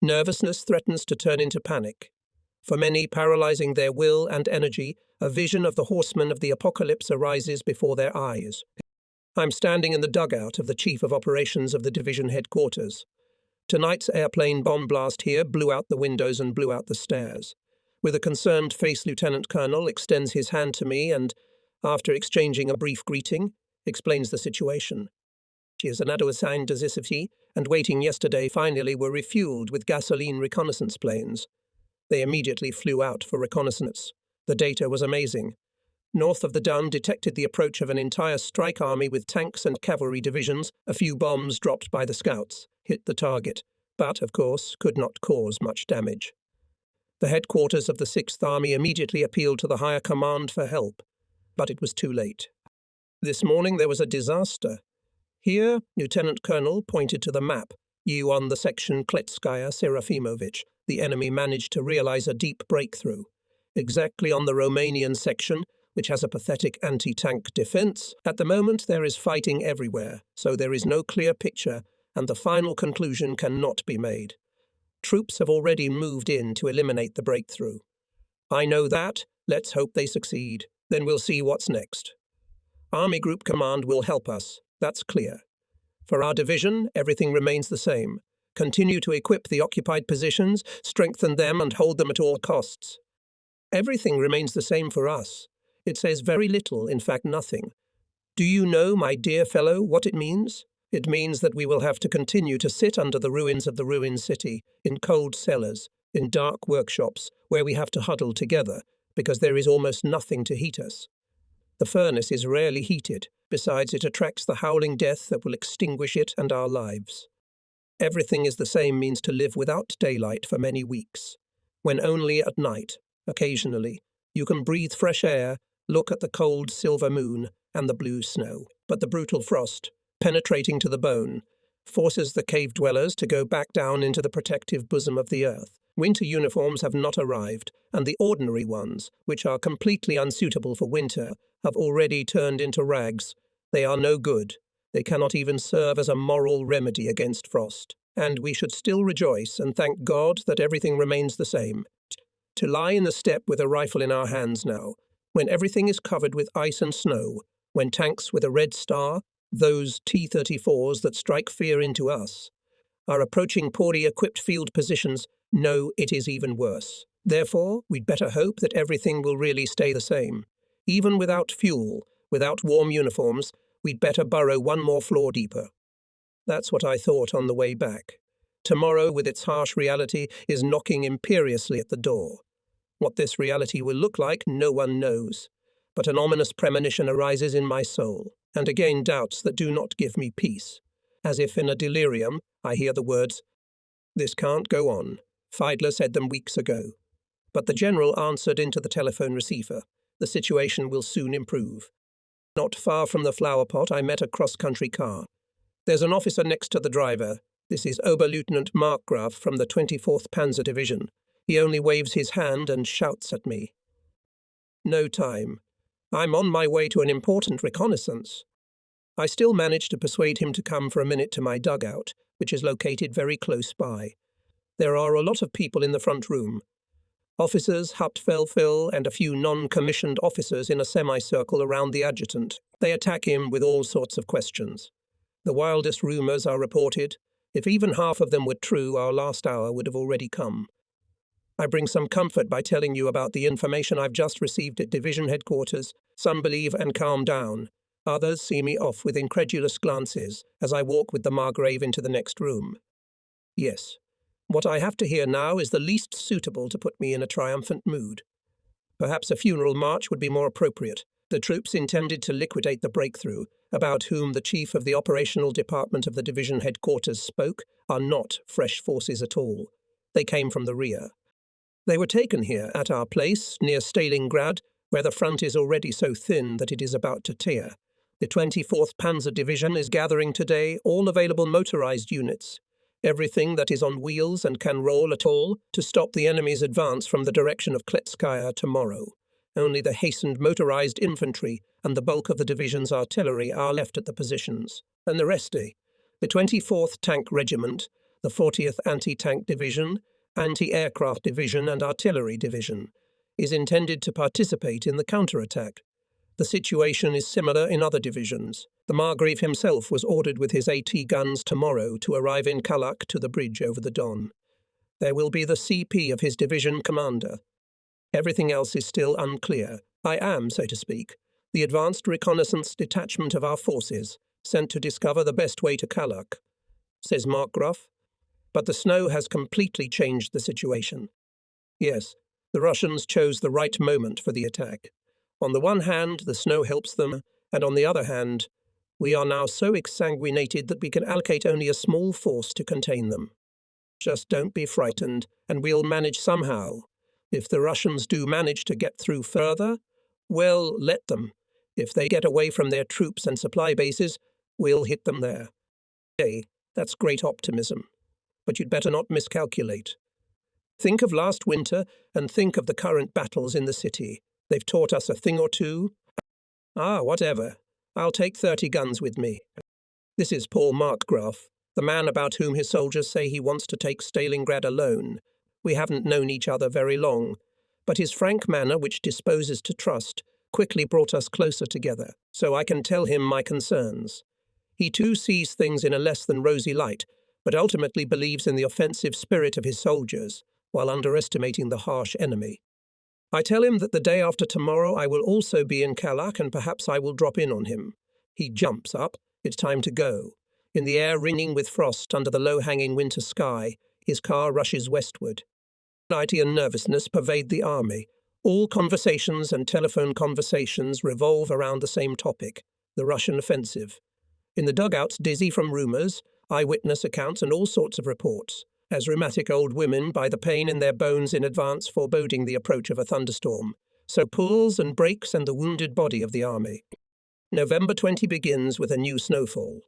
Nervousness threatens to turn into panic. For many, paralyzing their will and energy, a vision of the horsemen of the apocalypse arises before their eyes. I'm standing in the dugout of the Chief of Operations of the division headquarters. Tonight's airplane bomb blast here blew out the windows and blew out the stairs. With a concerned face, Lieutenant Colonel extends his hand to me and, after exchanging a brief greeting, explains the situation. She is an assigned to city, and waiting yesterday finally were refueled with gasoline reconnaissance planes. They immediately flew out for reconnaissance. The data was amazing. North of the Don detected the approach of an entire strike army with tanks and cavalry divisions. A few bombs dropped by the scouts hit the target, but, of course, could not cause much damage. The headquarters of the Sixth Army immediately appealed to the higher command for help, but it was too late. This morning there was a disaster. Here, Lieutenant Colonel pointed to the map. You on the section Kletskaya Serafimovich. The enemy managed to realize a deep breakthrough. Exactly on the Romanian section, which has a pathetic anti-tank defense. At the moment there is fighting everywhere, so there is no clear picture, and the final conclusion cannot be made. Troops have already moved in to eliminate the breakthrough. I know that. Let's hope they succeed. Then we'll see what's next. Army Group Command will help us. That's clear. For our division, everything remains the same. Continue to equip the occupied positions, strengthen them and hold them at all costs. Everything remains the same for us. It says very little, in fact nothing. Do you know, my dear fellow, what it means? It means that we will have to continue to sit under the ruins of the ruined city, in cold cellars, in dark workshops where we have to huddle together because there is almost nothing to heat us. The furnace is rarely heated, besides it attracts the howling death that will extinguish it and our lives. Everything is the same means to live without daylight for many weeks, when only at night, occasionally, you can breathe fresh air, look at the cold silver moon and the blue snow. But the brutal frost, penetrating to the bone, forces the cave dwellers to go back down into the protective bosom of the earth. Winter uniforms have not arrived, and the ordinary ones, which are completely unsuitable for winter, have already turned into rags. They are no good. They cannot even serve as a moral remedy against frost. And we should still rejoice and thank God that everything remains the same. To lie in the steppe with a rifle in our hands now, when everything is covered with ice and snow, when tanks with a red star, those T-34s that strike fear into us, are approaching poorly equipped field positions, no, it is even worse. Therefore, we'd better hope that everything will really stay the same. Even without fuel, without warm uniforms, we'd better burrow one more floor deeper. That's what I thought on the way back. Tomorrow, with its harsh reality, is knocking imperiously at the door. What this reality will look like, no one knows. But an ominous premonition arises in my soul, and again doubts that do not give me peace. As if in a delirium, I hear the words, "This can't go on. Fiedler said them weeks ago." But the general answered into the telephone receiver, "The situation will soon improve." Not far from the flower pot, I met a cross-country car. There's an officer next to the driver. This is Oberleutnant Markgraf from the 24th Panzer Division. He only waves his hand and shouts at me. No time. I'm on my way to an important reconnaissance. I still manage to persuade him to come for a minute to my dugout, which is located very close by. There are a lot of people in the front room. Officers, Hauptfeldwebel, and a few non-commissioned officers in a semicircle around the adjutant. They attack him with all sorts of questions. The wildest rumours are reported. If even half of them were true, our last hour would have already come. I bring some comfort by telling you about the information I've just received at division headquarters. Some believe and calm down. Others see me off with incredulous glances as I walk with the Margrave into the next room. Yes, what I have to hear now is the least suitable to put me in a triumphant mood. Perhaps a funeral march would be more appropriate. The troops intended to liquidate the breakthrough, about whom the chief of the operational department of the division headquarters spoke, are not fresh forces at all. They came from the rear. They were taken here at our place, near Stalingrad, where the front is already so thin that it is about to tear. The 24th Panzer Division is gathering today all available motorized units, everything that is on wheels and can roll at all, to stop the enemy's advance from the direction of Kletskaya tomorrow. Only the hastened motorized infantry and the bulk of the division's artillery are left at the positions. And the rest, the 24th Tank Regiment, the 40th Anti-Tank Division, Anti-Aircraft Division and Artillery Division, is intended to participate in the counterattack. The situation is similar in other divisions. The Margrave himself was ordered with his AT guns tomorrow to arrive in Kalak to the bridge over the Don. There will be the CP of his division commander. Everything else is still unclear. I am, so to speak, the advanced reconnaissance detachment of our forces, sent to discover the best way to Kalak, says Markgraf. But the snow has completely changed the situation. Yes, the Russians chose the right moment for the attack. On the one hand, the snow helps them, and on the other hand, we are now so exsanguinated that we can allocate only a small force to contain them. Just don't be frightened, and we'll manage somehow. If the Russians do manage to get through further, well, let them. If they get away from their troops and supply bases, we'll hit them there. Hey, that's great optimism. But you'd better not miscalculate. Think of last winter and think of the current battles in the city. They've taught us a thing or two. Whatever. I'll take 30 guns with me. This is Paul Markgraf, the man about whom his soldiers say he wants to take Stalingrad alone. We haven't known each other very long, but his frank manner, which disposes to trust, quickly brought us closer together, so I can tell him my concerns. He too sees things in a less than rosy light, but ultimately believes in the offensive spirit of his soldiers, while underestimating the harsh enemy. I tell him that the day after tomorrow I will also be in Kalak and perhaps I will drop in on him. He jumps up. It's time to go. In the air ringing with frost under the low-hanging winter sky, his car rushes westward. Anxiety and nervousness pervade the army. All conversations and telephone conversations revolve around the same topic, the Russian offensive. In the dugouts, dizzy from rumours, eyewitness accounts and all sorts of reports, as rheumatic old women by the pain in their bones in advance foreboding the approach of a thunderstorm. So pulls and breaks and the wounded body of the army. November 20 begins with a new snowfall.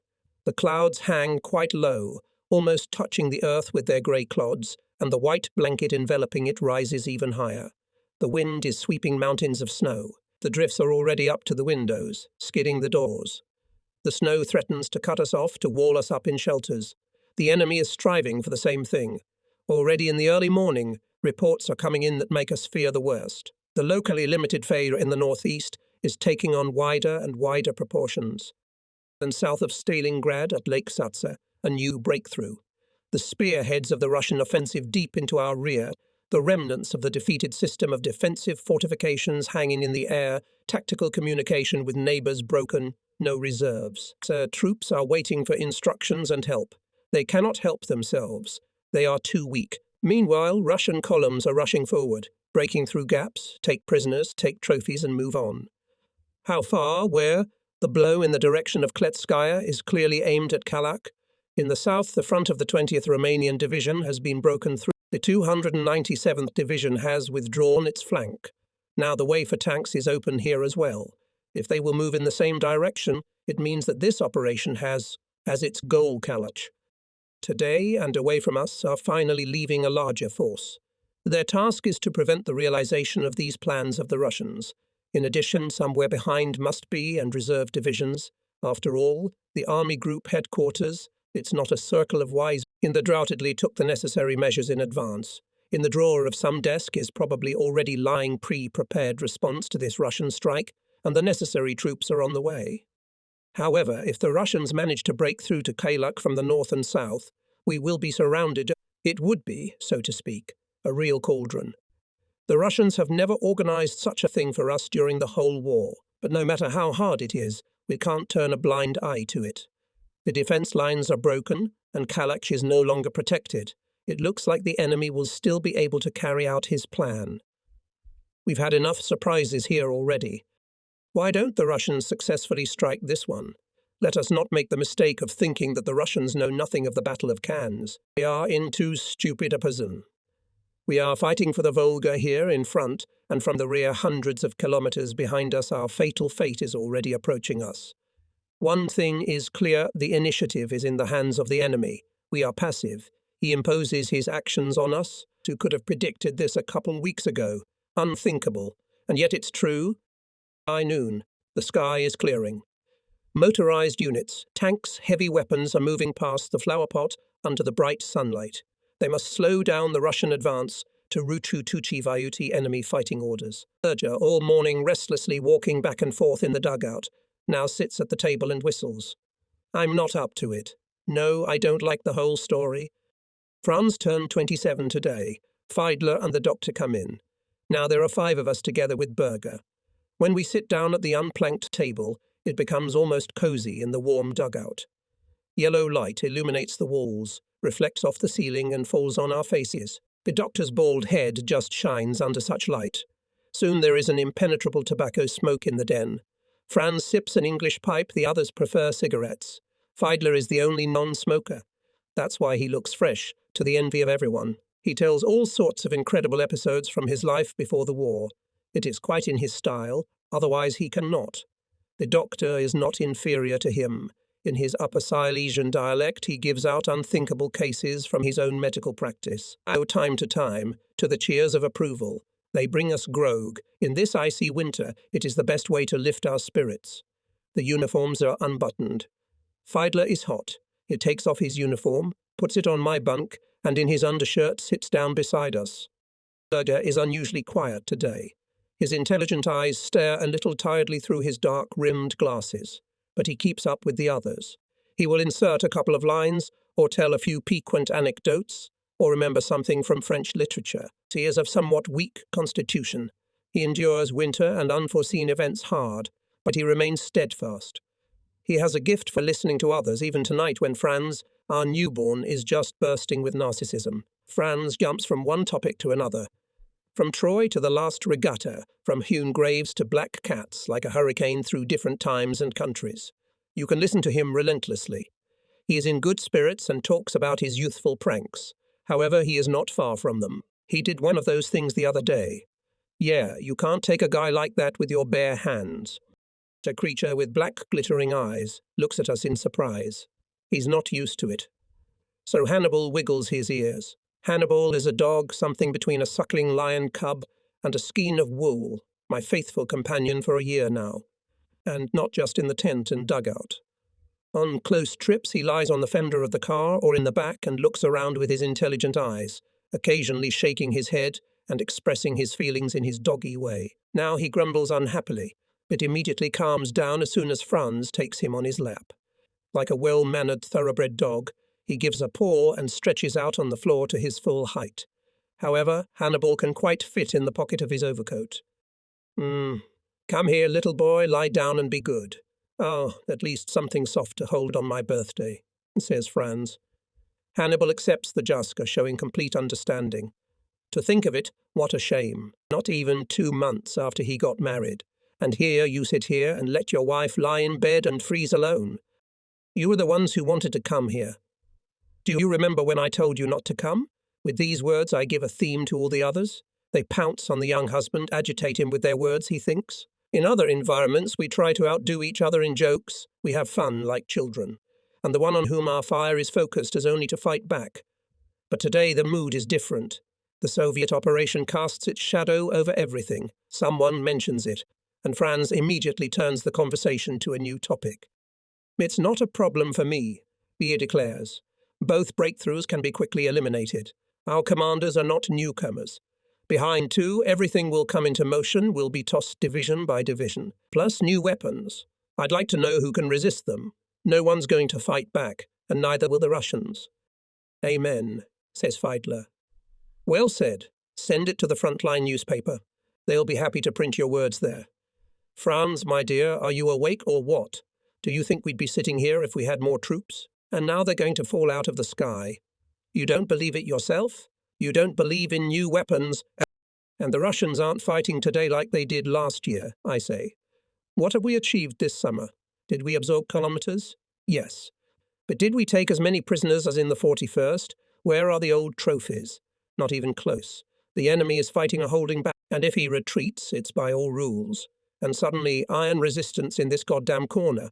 The clouds hang quite low, almost touching the earth with their grey clods, and the white blanket enveloping it rises even higher. The wind is sweeping mountains of snow. The drifts are already up to the windows, skidding the doors. The snow threatens to cut us off, to wall us up in shelters. The enemy is striving for the same thing. Already in the early morning, reports are coming in that make us fear the worst. The locally limited fire in the northeast is taking on wider and wider proportions. And south of Stalingrad at Lake Satsa, a new breakthrough. The spearheads of the Russian offensive deep into our rear, the remnants of the defeated system of defensive fortifications hanging in the air, tactical communication with neighbours broken, no reserves. Troops are waiting for instructions and help. They cannot help themselves. They are too weak. Meanwhile, Russian columns are rushing forward, breaking through gaps, take prisoners, take trophies and move on. How far? Where? The blow in the direction of Kletskaya is clearly aimed at Kalak. In the south, the front of the 20th Romanian Division has been broken through. The 297th Division has withdrawn its flank. Now the way for tanks is open here as well. If they will move in the same direction, it means that this operation has as its goal Kalach. Today, and away from us, are finally leaving a larger force. Their task is to prevent the realization of these plans of the Russians. In addition, somewhere behind must be and reserve divisions. After all, the Army Group headquarters, it's not a circle of wise in the droughtedly took the necessary measures in advance. In the drawer of some desk is probably already lying pre-prepared response to this Russian strike, and the necessary troops are on the way. However, if the Russians manage to break through to Kalak from the north and south, we will be surrounded. It would be, so to speak, a real cauldron. The Russians have never organized such a thing for us during the whole war, but no matter how hard it is, we can't turn a blind eye to it. The defense lines are broken, and Kalach is no longer protected. It looks like the enemy will still be able to carry out his plan. We've had enough surprises here already. Why don't the Russians successfully strike this one? Let us not make the mistake of thinking that the Russians know nothing of the Battle of Cannes. They are in too stupid a position. We are fighting for the Volga here in front, and from the rear hundreds of kilometers behind us our fatal fate is already approaching us. One thing is clear, the initiative is in the hands of the enemy. We are passive. He imposes his actions on us. Who could have predicted this a couple weeks ago? Unthinkable. And yet it's true. By noon, the sky is clearing. Motorized units, tanks, heavy weapons are moving past the flower pot under the bright sunlight. They must slow down the Russian advance to Ruchu Tuchi Vayuti enemy fighting orders. Serger, all morning restlessly walking back and forth in the dugout, now sits at the table and whistles. I'm not up to it. No, I don't like the whole story. Franz turned 27 today. Fiedler and the doctor come in. Now there are 5 of us together with Berger. When we sit down at the unplanked table, it becomes almost cozy in the warm dugout. Yellow light illuminates the walls, reflects off the ceiling and falls on our faces. The doctor's bald head just shines under such light. Soon there is an impenetrable tobacco smoke in the den. Franz sips an English pipe, the others prefer cigarettes. Fiedler is the only non-smoker. That's why he looks fresh, to the envy of everyone. He tells all sorts of incredible episodes from his life before the war. It is quite in his style, otherwise he cannot. The doctor is not inferior to him. In his Upper Silesian dialect, he gives out unthinkable cases from his own medical practice. Time to time, to the cheers of approval. They bring us grog. In this icy winter, it is the best way to lift our spirits. The uniforms are unbuttoned. Fiedler is hot. He takes off his uniform, puts it on my bunk, and in his undershirt sits down beside us. Berger is unusually quiet today. His intelligent eyes stare a little tiredly through his dark-rimmed glasses, but he keeps up with the others. He will insert a couple of lines, or tell a few piquant anecdotes, or remember something from French literature. He is of somewhat weak constitution. He endures winter and unforeseen events hard, but he remains steadfast. He has a gift for listening to others, even tonight when Franz, our newborn, is just bursting with narcissism. Franz jumps from one topic to another. From Troy to the last regatta, from hewn graves to black cats, like a hurricane through different times and countries. You can listen to him relentlessly. He is in good spirits and talks about his youthful pranks. However, he is not far from them. He did one of those things the other day. Yeah, you can't take a guy like that with your bare hands. A creature with black glittering eyes looks at us in surprise. He's not used to it. So Hannibal wiggles his ears. Hannibal is a dog, something between a suckling lion cub and a skein of wool, my faithful companion for a year now. And not just in the tent and dugout. On close trips, he lies on the fender of the car or in the back and looks around with his intelligent eyes, occasionally shaking his head and expressing his feelings in his doggy way. Now he grumbles unhappily, but immediately calms down as soon as Franz takes him on his lap. Like a well-mannered thoroughbred dog, he gives a paw and stretches out on the floor to his full height. However, Hannibal can quite fit in the pocket of his overcoat. Come here, little boy, lie down and be good. Oh, at least something soft to hold on my birthday, says Franz. Hannibal accepts the Jaska, showing complete understanding. To think of it, what a shame. Not even 2 months after he got married. And here you sit here and let your wife lie in bed and freeze alone. You were the ones who wanted to come here. Do you remember when I told you not to come? With these words I give a theme to all the others. They pounce on the young husband, agitate him with their words, he thinks. In other environments we try to outdo each other in jokes. We have fun like children. And the one on whom our fire is focused has only to fight back. But today the mood is different. The Soviet operation casts its shadow over everything. Someone mentions it, and Franz immediately turns the conversation to a new topic. It's not a problem for me, he declares. Both breakthroughs can be quickly eliminated. Our commanders are not newcomers. Behind two, everything will come into motion, will be tossed division by division, plus new weapons. I'd like to know who can resist them. No one's going to fight back, and neither will the Russians. Amen, says Feidler. Well said. Send it to the Frontline newspaper. They'll be happy to print your words there. Franz, my dear, are you awake or what? Do you think we'd be sitting here if we had more troops? And now they're going to fall out of the sky. You don't believe it yourself? You don't believe in new weapons? And the Russians aren't fighting today like they did last year, I say. What have we achieved this summer? Did we absorb kilometers? Yes. But did we take as many prisoners as in the 41st? Where are the old trophies? Not even close. The enemy is fighting a holding back, and if he retreats, it's by all rules. And suddenly, iron resistance in this goddamn corner.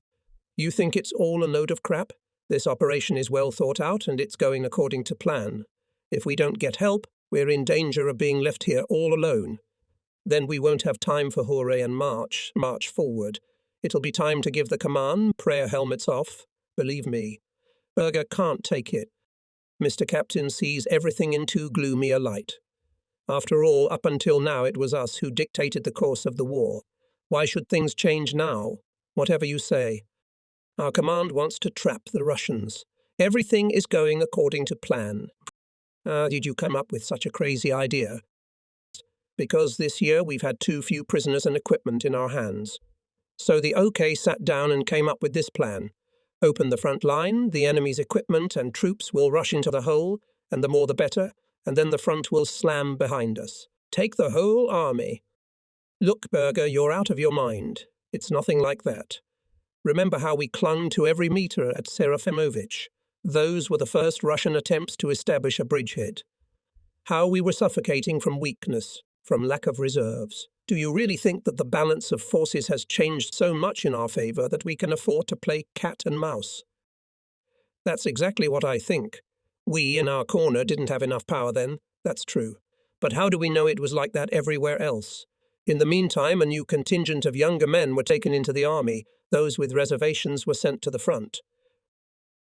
You think it's all a load of crap? This operation is well thought out, and it's going according to plan. If we don't get help, we're in danger of being left here all alone. Then we won't have time for hooray and march forward. It'll be time to give the command, prayer helmets off. Believe me. Berger can't take it. Mr. Captain sees everything in too gloomy a light. After all, up until now it was us who dictated the course of the war. Why should things change now? Whatever you say. Our command wants to trap the Russians. Everything is going according to plan. Did you come up with such a crazy idea? Because this year we've had too few prisoners and equipment in our hands. So the OK sat down and came up with this plan. Open the front line, the enemy's equipment and troops will rush into the hole, and the more the better, and then the front will slam behind us. Take the whole army. Look, Berger, you're out of your mind. It's nothing like that. Remember how we clung to every meter at Serafimovich. Those were the first Russian attempts to establish a bridgehead. How we were suffocating from weakness, from lack of reserves. Do you really think that the balance of forces has changed so much in our favor that we can afford to play cat and mouse? That's exactly what I think. We, in our corner, didn't have enough power then, that's true. But how do we know it was like that everywhere else? In the meantime, a new contingent of younger men were taken into the army. Those with reservations were sent to the front.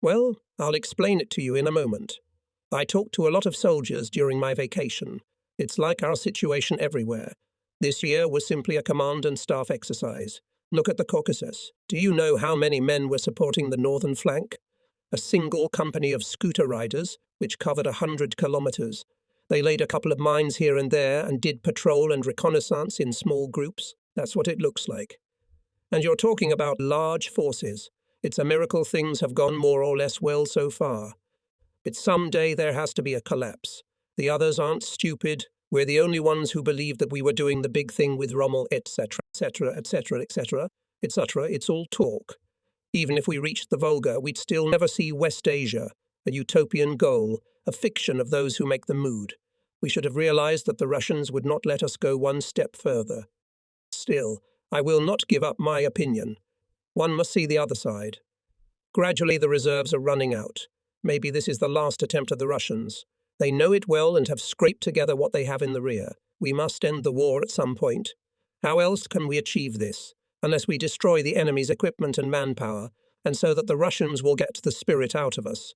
Well, I'll explain it to you in a moment. I talked to a lot of soldiers during my vacation. It's like our situation everywhere. This year was simply a command and staff exercise. Look at the Caucasus. Do you know how many men were supporting the northern flank? A single company of scooter riders, which covered 100 kilometers. They laid a couple of mines here and there and did patrol and reconnaissance in small groups. That's what it looks like. And you're talking about large forces. It's a miracle things have gone more or less well so far. But someday there has to be a collapse. The others aren't stupid. We're the only ones who believe that we were doing the big thing with Rommel, etc., etc., etc., etc., etc. It's all talk. Even if we reached the Volga, we'd still never see West Asia, a utopian goal, a fiction of those who make the mood. We should have realized that the Russians would not let us go one step further. Still, I will not give up my opinion. One must see the other side. Gradually the reserves are running out. Maybe this is the last attempt of the Russians. They know it well and have scraped together what they have in the rear. We must end the war at some point. How else can we achieve this, unless we destroy the enemy's equipment and manpower, and so that the Russians will get the spirit out of us?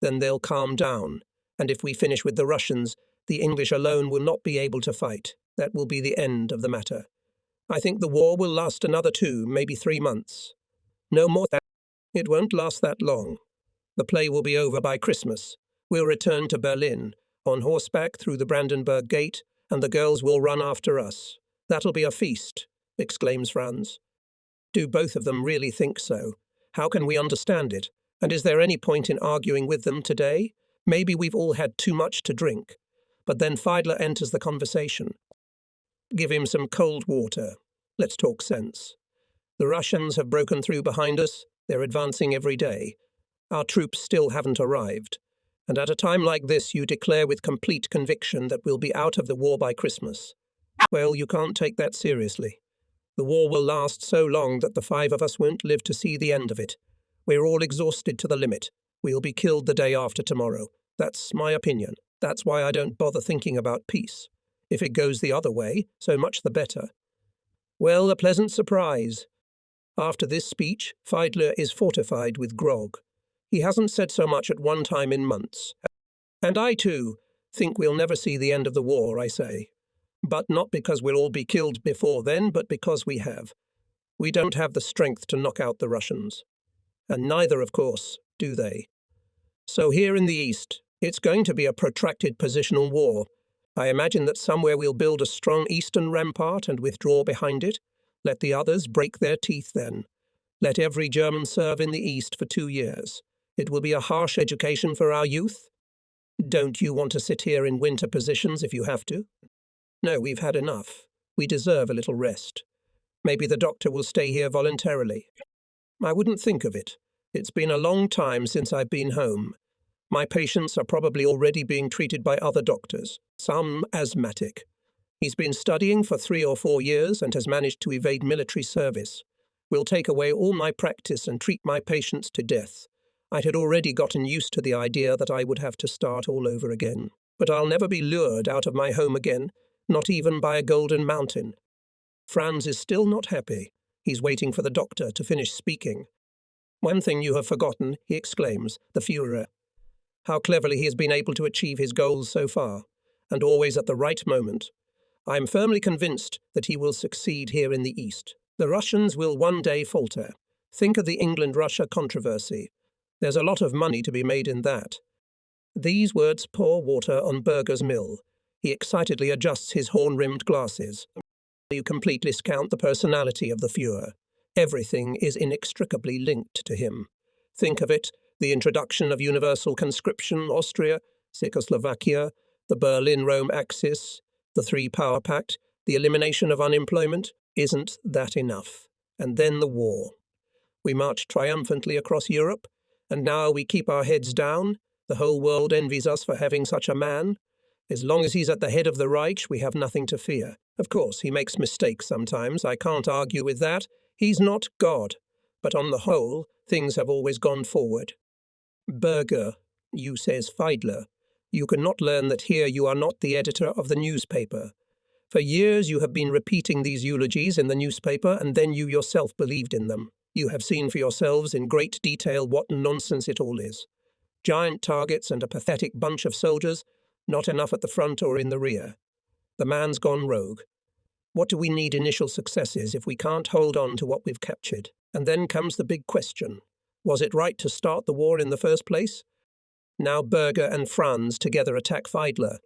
Then they'll calm down, and if we finish with the Russians, the English alone will not be able to fight. That will be the end of the matter. I think the war will last another 2, maybe 3 months. No more than it won't last that long. The play will be over by Christmas. We'll return to Berlin, on horseback through the Brandenburg Gate, and the girls will run after us. That'll be a feast, exclaims Franz. Do both of them really think so? How can we understand it? And is there any point in arguing with them today? Maybe we've all had too much to drink. But then Fiedler enters the conversation. Give him some cold water. Let's talk sense. The Russians have broken through behind us. They're advancing every day. Our troops still haven't arrived. And at a time like this, you declare with complete conviction that we'll be out of the war by Christmas. Well, you can't take that seriously. The war will last so long that the 5 of us won't live to see the end of it. We're all exhausted to the limit. We'll be killed the day after tomorrow. That's my opinion. That's why I don't bother thinking about peace. If it goes the other way, so much the better. Well, a pleasant surprise. After this speech, Fiedler is fortified with grog. He hasn't said so much at one time in months. And I, too, think we'll never see the end of the war, I say. But not because we'll all be killed before then, but because we have. We don't have the strength to knock out the Russians. And neither, of course, do they. So here in the east, it's going to be a protracted positional war. I imagine that somewhere we'll build a strong eastern rampart and withdraw behind it. Let the others break their teeth then. Let every German serve in the east for 2 years. It will be a harsh education for our youth. Don't you want to sit here in winter positions if you have to? No, we've had enough. We deserve a little rest. Maybe the doctor will stay here voluntarily. I wouldn't think of it. It's been a long time since I've been home. My patients are probably already being treated by other doctors, some asthmatic. He's been studying for 3 or 4 years and has managed to evade military service. Will take away all my practice and treat my patients to death. I had already gotten used to the idea that I would have to start all over again. But I'll never be lured out of my home again, not even by a golden mountain. Franz is still not happy. He's waiting for the doctor to finish speaking. One thing you have forgotten, he exclaims, the Führer. How cleverly he has been able to achieve his goals so far, and always at the right moment. I am firmly convinced that he will succeed here in the East. The Russians will one day falter. Think of the England-Russia controversy. There's a lot of money to be made in that. These words pour water on Berger's mill. He excitedly adjusts his horn-rimmed glasses. You completely discount the personality of the Führer. Everything is inextricably linked to him. Think of it, the introduction of universal conscription, Austria, Czechoslovakia, the Berlin-Rome axis, the 3-power pact, the elimination of unemployment. Isn't that enough? And then the war. We marched triumphantly across Europe, and now we keep our heads down. The whole world envies us for having such a man. As long as he's at the head of the Reich, we have nothing to fear. Of course, he makes mistakes sometimes. I can't argue with that. He's not God. But on the whole, things have always gone forward. Berger, you says Fiedler. You cannot learn that here you are not the editor of the newspaper. For years you have been repeating these eulogies in the newspaper, and then you yourself believed in them. You have seen for yourselves in great detail what nonsense it all is. Giant targets and a pathetic bunch of soldiers, not enough at the front or in the rear. The man's gone rogue. What do we need initial successes if we can't hold on to what we've captured? And then comes the big question. Was it right to start the war in the first place? Now Berger and Franz together attack Fiedler.